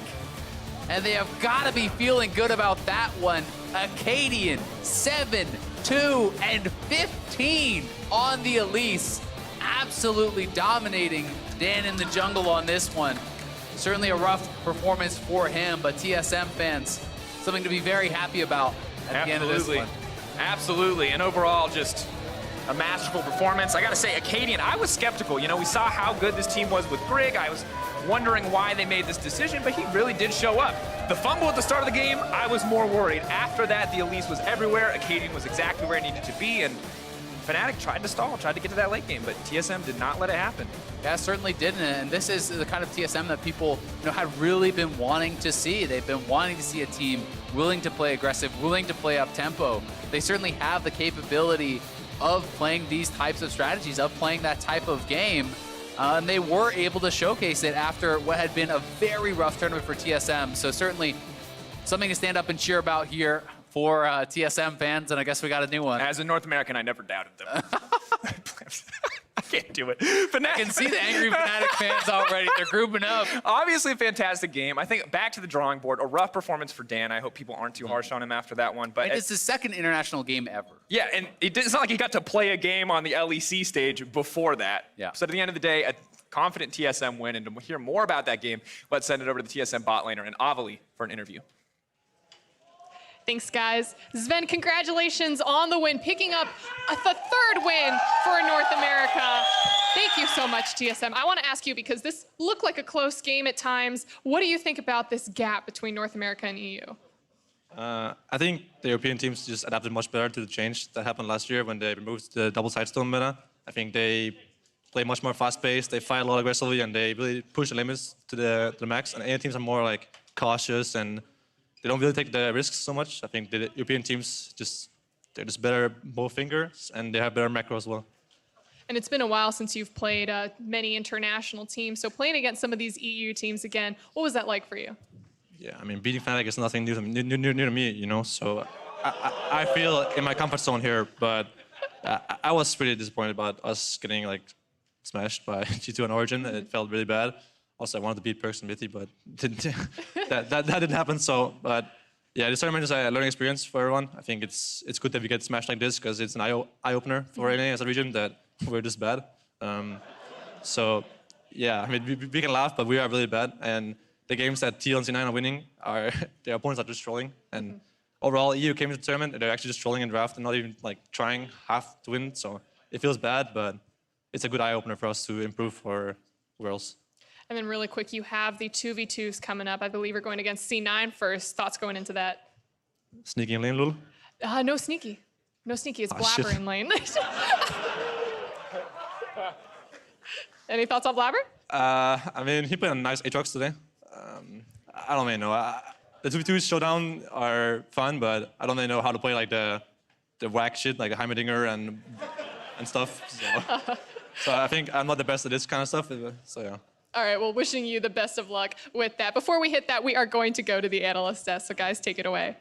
and they have got to be feeling good about that one. Acadian, 7, 2, and 15 on the Elise. Absolutely dominating Dan in the jungle on this one. Certainly a rough performance for him, but TSM fans, something to be very happy about at the end of this one. Absolutely, and overall just a masterful performance. I gotta say, Acadian, I was skeptical. You know, we saw how good this team was with Grig. I was wondering why they made this decision, but he really did show up. The fumble at the start of the game, I was more worried. After that, the Elise was everywhere. Acadian was exactly where it needed to be, and Fnatic tried to stall, tried to get to that late game, but TSM did not let it happen. Yeah, certainly didn't, and this is the kind of TSM that people had really been wanting to see. They've been wanting to see a team willing to play aggressive, willing to play up tempo. They certainly have the capability of playing these types of strategies, of playing that type of game. And they were able to showcase it after what had been a very rough tournament for TSM. So certainly something to stand up and cheer about here for TSM fans, and I guess we got a new one. As a North American, I never doubted them. I can't do it. Fnatic, I can see the angry Fnatic fans already. They're grouping up. Obviously a fantastic game. I think back to the drawing board, a rough performance for Dan. I hope people aren't too harsh on him after that one. But it's his second international game ever. Yeah, and it's not like he got to play a game on the LEC stage before that. Yeah. So at the end of the day, a confident TSM win. And to hear more about that game, let's send it over to the TSM bot laner and Avali for an interview. Thanks, guys. Sven, congratulations on the win, picking up the 3rd win for North America. Thank you so much, TSM. I want to ask you, because this looked like a close game at times, what do you think about this gap between North America and EU? I think the European teams just adapted much better to the change that happened last year when they removed the double sidestone meta. I think they play much more fast-paced, they fight a lot aggressively, and they really push the limits to the max. And any teams are more like cautious, and they don't really take the risks so much. I think the European teams they're just better both fingers, and they have better macro as well. And it's been a while since you've played many international teams. So playing against some of these EU teams again, what was that like for you? Yeah, I mean, beating Fnatic is nothing new to me, you know. So I feel in my comfort zone here, but I was pretty disappointed about us getting like smashed by G2 on Origin. It felt really bad. Also, I wanted to beat Perks and Mithy, but that didn't happen. So, but yeah, this tournament is a learning experience for everyone. I think it's good that we get smashed like this because it's an eye-opener for NA as a region that we're this bad. So, yeah, I mean, we can laugh, but we are really bad. And the games that TL and C9 are winning, their opponents are just trolling. And overall, EU came to the tournament, and they're actually just trolling in draft and not even like trying half to win. So it feels bad, but it's a good eye-opener for us to improve for Worlds. And then really quick, you have the 2v2s coming up. I believe you're going against C9 first. Thoughts going into that? Sneaky in lane, Lul? No sneaky. No sneaky. It's Blabber shit. in lane. Any thoughts on Blabber? I mean, he played a nice Aatrox today. I don't really know. The 2v2 showdown are fun, but I don't really know how to play like the whack shit, like a Heimerdinger and stuff. So I think I'm not the best at this kind of stuff. So yeah. All right, well, wishing you the best of luck with that. Before we hit that, we are going to go to the analyst desk, so guys, take it away.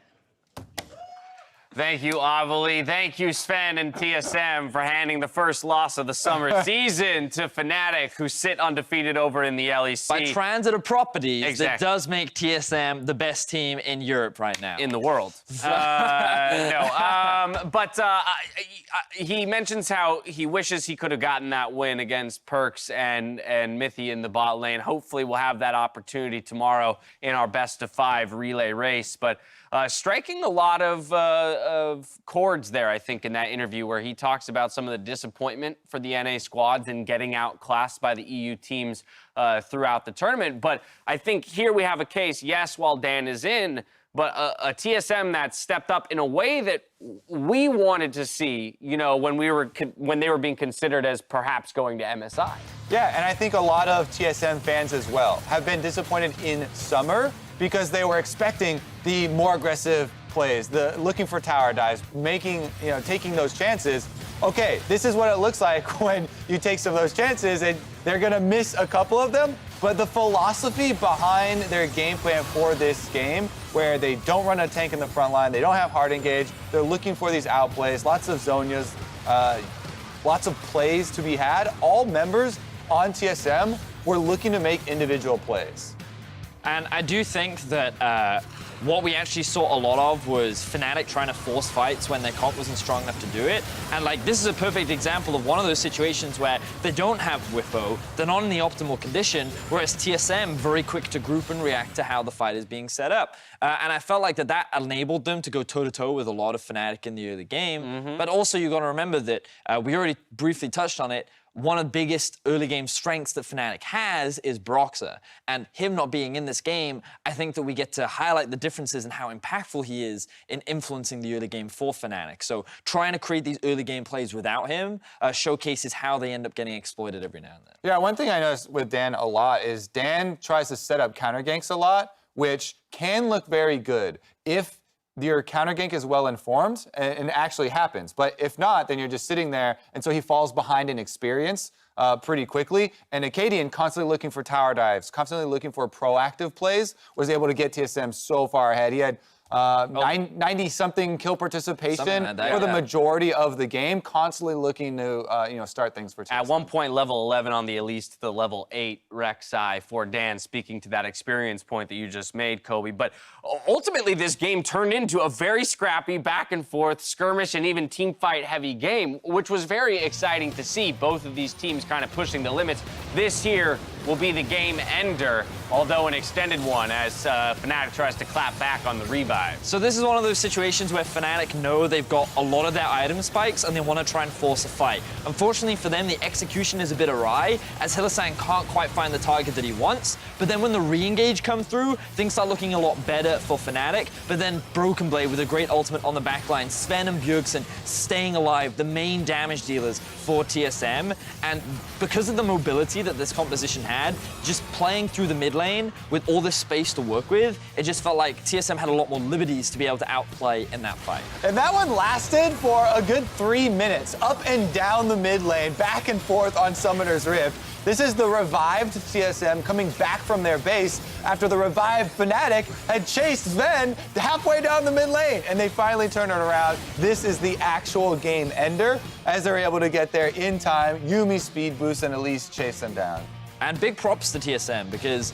Thank you, Avali. Thank you, Sven and TSM, for handing the first loss of the summer season to Fnatic, who sit undefeated over in the LEC. By transitive properties, that Exactly. does make TSM the best team in Europe right now. In the world. He mentions how he wishes he could have gotten that win against Perks and Mithy in the bot lane. Hopefully we'll have that opportunity tomorrow in our best-of-5 relay race. But striking a lot of chords there, I think, in that interview where he talks about some of the disappointment for the NA squads in getting outclassed by the EU teams throughout the tournament. But I think here we have a case, yes, while Dan is in, but a TSM that stepped up in a way that we wanted to see, you know, when they were being considered as perhaps going to MSI. Yeah, and I think a lot of TSM fans as well have been disappointed in summer because they were expecting the more aggressive plays, the looking for tower dives, taking those chances. Okay, this is what it looks like when you take some of those chances, and they're gonna miss a couple of them. But the philosophy behind their game plan for this game, where they don't run a tank in the front line, they don't have hard engage, they're looking for these outplays, lots of Zonias, lots of plays to be had. All members on TSM were looking to make individual plays. And I do think that what we actually saw a lot of was Fnatic trying to force fights when their comp wasn't strong enough to do it. And like, this is a perfect example of one of those situations where they don't have Whippo, they're not in the optimal condition, whereas TSM very quick to group and react to how the fight is being set up. And I felt like that enabled them to go toe-to-toe with a lot of Fnatic in the early game. But also you gotta remember that we already briefly touched on it. One of the biggest early game strengths that Fnatic has is Broxah. And him not being in this game, I think that we get to highlight the differences in how impactful he is in influencing the early game for Fnatic. So trying to create these early game plays without him showcases how they end up getting exploited every now and then. Yeah, one thing I noticed with Dan a lot is Dan tries to set up counter ganks a lot, which can look very good if your counter gank is well informed and it actually happens. But if not, then you're just sitting there, and so he falls behind in experience pretty quickly. And Acadian, constantly looking for tower dives, constantly looking for proactive plays, was able to get TSM so far ahead. He had 90-something kill participation like that, for the yeah. majority of the game, constantly looking to start things for TSM. At one point, level 11 on the Elise to the level 8 Rek'Sai for Dan, speaking to that experience point that you just made, Kobe. But ultimately, this game turned into a very scrappy, back and forth, skirmish, and even team fight heavy game, which was very exciting to see. Both of these teams kind of pushing the limits. This here will be the game ender, although an extended one, as Fnatic tries to clap back on the revive. So this is one of those situations where Fnatic know they've got a lot of their item spikes and they want to try and force a fight. Unfortunately for them, the execution is a bit awry, as Hylissang can't quite find the target that he wants. But then when the re-engage come through, things start looking a lot better for Fnatic. But then Broken Blade with a great ultimate on the backline, Sven and Bjergsen staying alive, the main damage dealers for TSM. And because of the mobility that this composition had, just playing through the mid lane with all this space to work with, it just felt like TSM had a lot more liberties to be able to outplay in that fight. And that one lasted for a good 3 minutes, up and down the mid lane, back and forth on Summoner's Rift. This is the revived TSM coming back from their base after the revived Fnatic had chased Sven halfway down the mid lane, and they finally turn it around. This is the actual game ender, as they're able to get there in time. Yuumi speed boost and Elise chase them down. And big props to TSM, because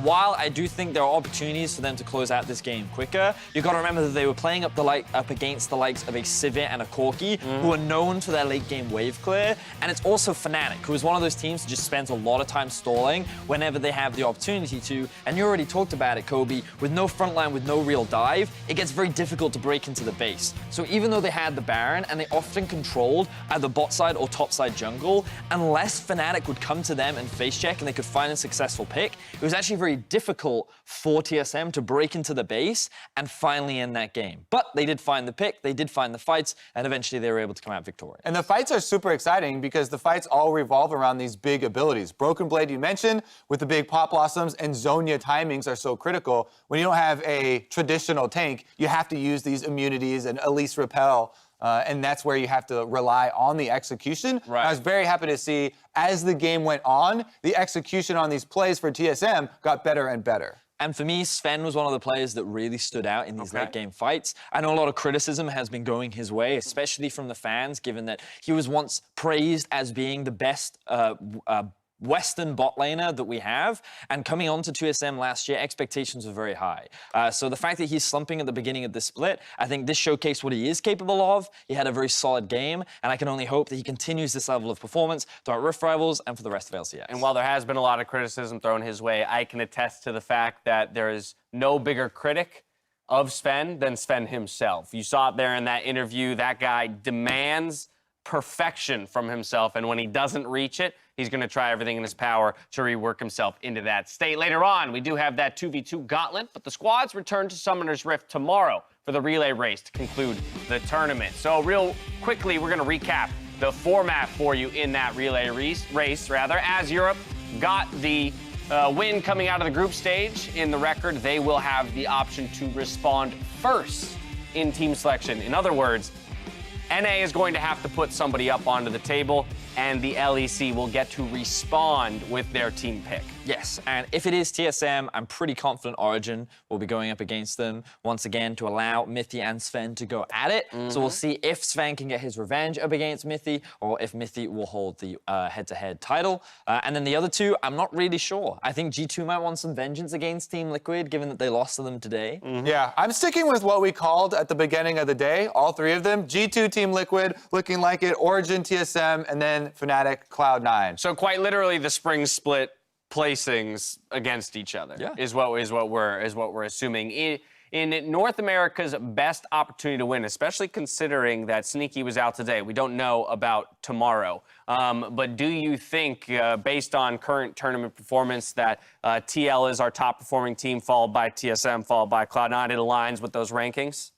while I do think there are opportunities for them to close out this game quicker, you've got to remember that they were playing up against the likes of a Sivir and a Corki, who are known for their late game wave clear. And it's also Fnatic, who is one of those teams that just spends a lot of time stalling whenever they have the opportunity to. And you already talked about it, Kobe. With no frontline, with no real dive, it gets very difficult to break into the base. So even though they had the Baron, and they often controlled either bot side or top side jungle, unless Fnatic would come to them and face check and they could find a successful pick, it was actually very difficult for TSM to break into the base and finally end that game. But they did find the pick, they did find the fights, and eventually they were able to come out victorious. And the fights are super exciting because the fights all revolve around these big abilities. Broken Blade, you mentioned, with the big pop blossoms, and Zhonya timings are so critical. When you don't have a traditional tank, you have to use these immunities and Elise repel. And that's where you have to rely on the execution. Right. I was very happy to see, as the game went on, the execution on these plays for TSM got better and better. And for me, Sven was one of the players that really stood out in these late game fights. I know a lot of criticism has been going his way, especially from the fans, given that he was once praised as being the best Western bot laner that we have, and coming on to TSM last year, expectations were very high. So the fact that he's slumping at the beginning of this split, I think this showcased what he is capable of. He had a very solid game, and I can only hope that he continues this level of performance throughout Rift Rivals and for the rest of LCS. And while there has been a lot of criticism thrown his way, I can attest to the fact that there is no bigger critic of Sven than Sven himself. You saw it there in that interview. That guy demands perfection from himself, and when he doesn't reach it, he's going to try everything in his power to rework himself into that state. Later on, we do have that 2v2 gauntlet, but the squads return to Summoner's Rift tomorrow for the relay race to conclude the tournament. So real quickly, we're going to recap the format for you in that relay race, as Europe got the win coming out of the group stage in the record. They will have the option to respond first in team selection. In other words, NA is going to have to put somebody up onto the table, and the LEC will get to respond with their team pick. Yes, and if it is TSM, I'm pretty confident Origin will be going up against them once again to allow Mithy and Sven to go at it. So we'll see if Sven can get his revenge up against Mithy, or if Mithy will hold the head-to-head title. And then the other two, I'm not really sure. I think G2 might want some vengeance against Team Liquid, given that they lost to them today. Yeah, I'm sticking with what we called at the beginning of the day, all three of them. G2 Team Liquid looking like it, Origin TSM, and then Fnatic Cloud9. So quite literally, the spring split placings against each other is what we're assuming. In North America's best opportunity to win, especially considering that Sneaky was out today. We don't know about tomorrow. But do you think, based on current tournament performance, that TL is our top performing team, followed by TSM, followed by Cloud9? It aligns with those rankings?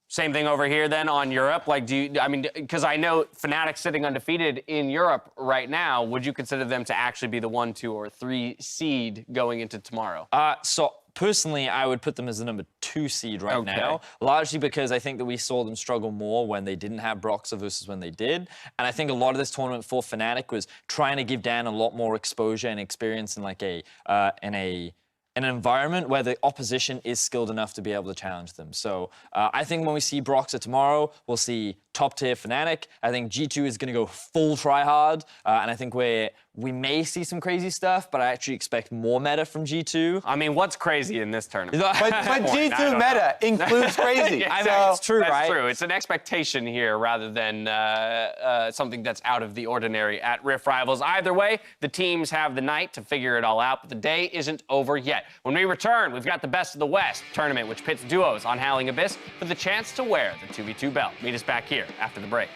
Same thing over here then on Europe. Like, because I know Fnatic sitting undefeated in Europe right now. Would you consider them to actually be the 1, 2, or 3 seed going into tomorrow? So personally, I would put them as the number 2 seed right now, largely because I think that we saw them struggle more when they didn't have Broxah versus when they did. And I think a lot of this tournament for Fnatic was trying to give Dan a lot more exposure and experience in like an environment where the opposition is skilled enough to be able to challenge them. So I think when we see Broxah tomorrow, we'll see top-tier Fnatic. I think G2 is going to go full try-hard, and I think we may see some crazy stuff, but I actually expect more meta from G2. I mean, what's crazy in this tournament? But G2 meta includes crazy. I mean, it's true, that's right? true. It's an expectation here rather than something that's out of the ordinary at Rift Rivals. Either way, the teams have the night to figure it all out, but the day isn't over yet. When we return, we've got the Best of the West tournament, which pits duos on Howling Abyss for the chance to wear the 2v2 belt. Meet us back here after the break.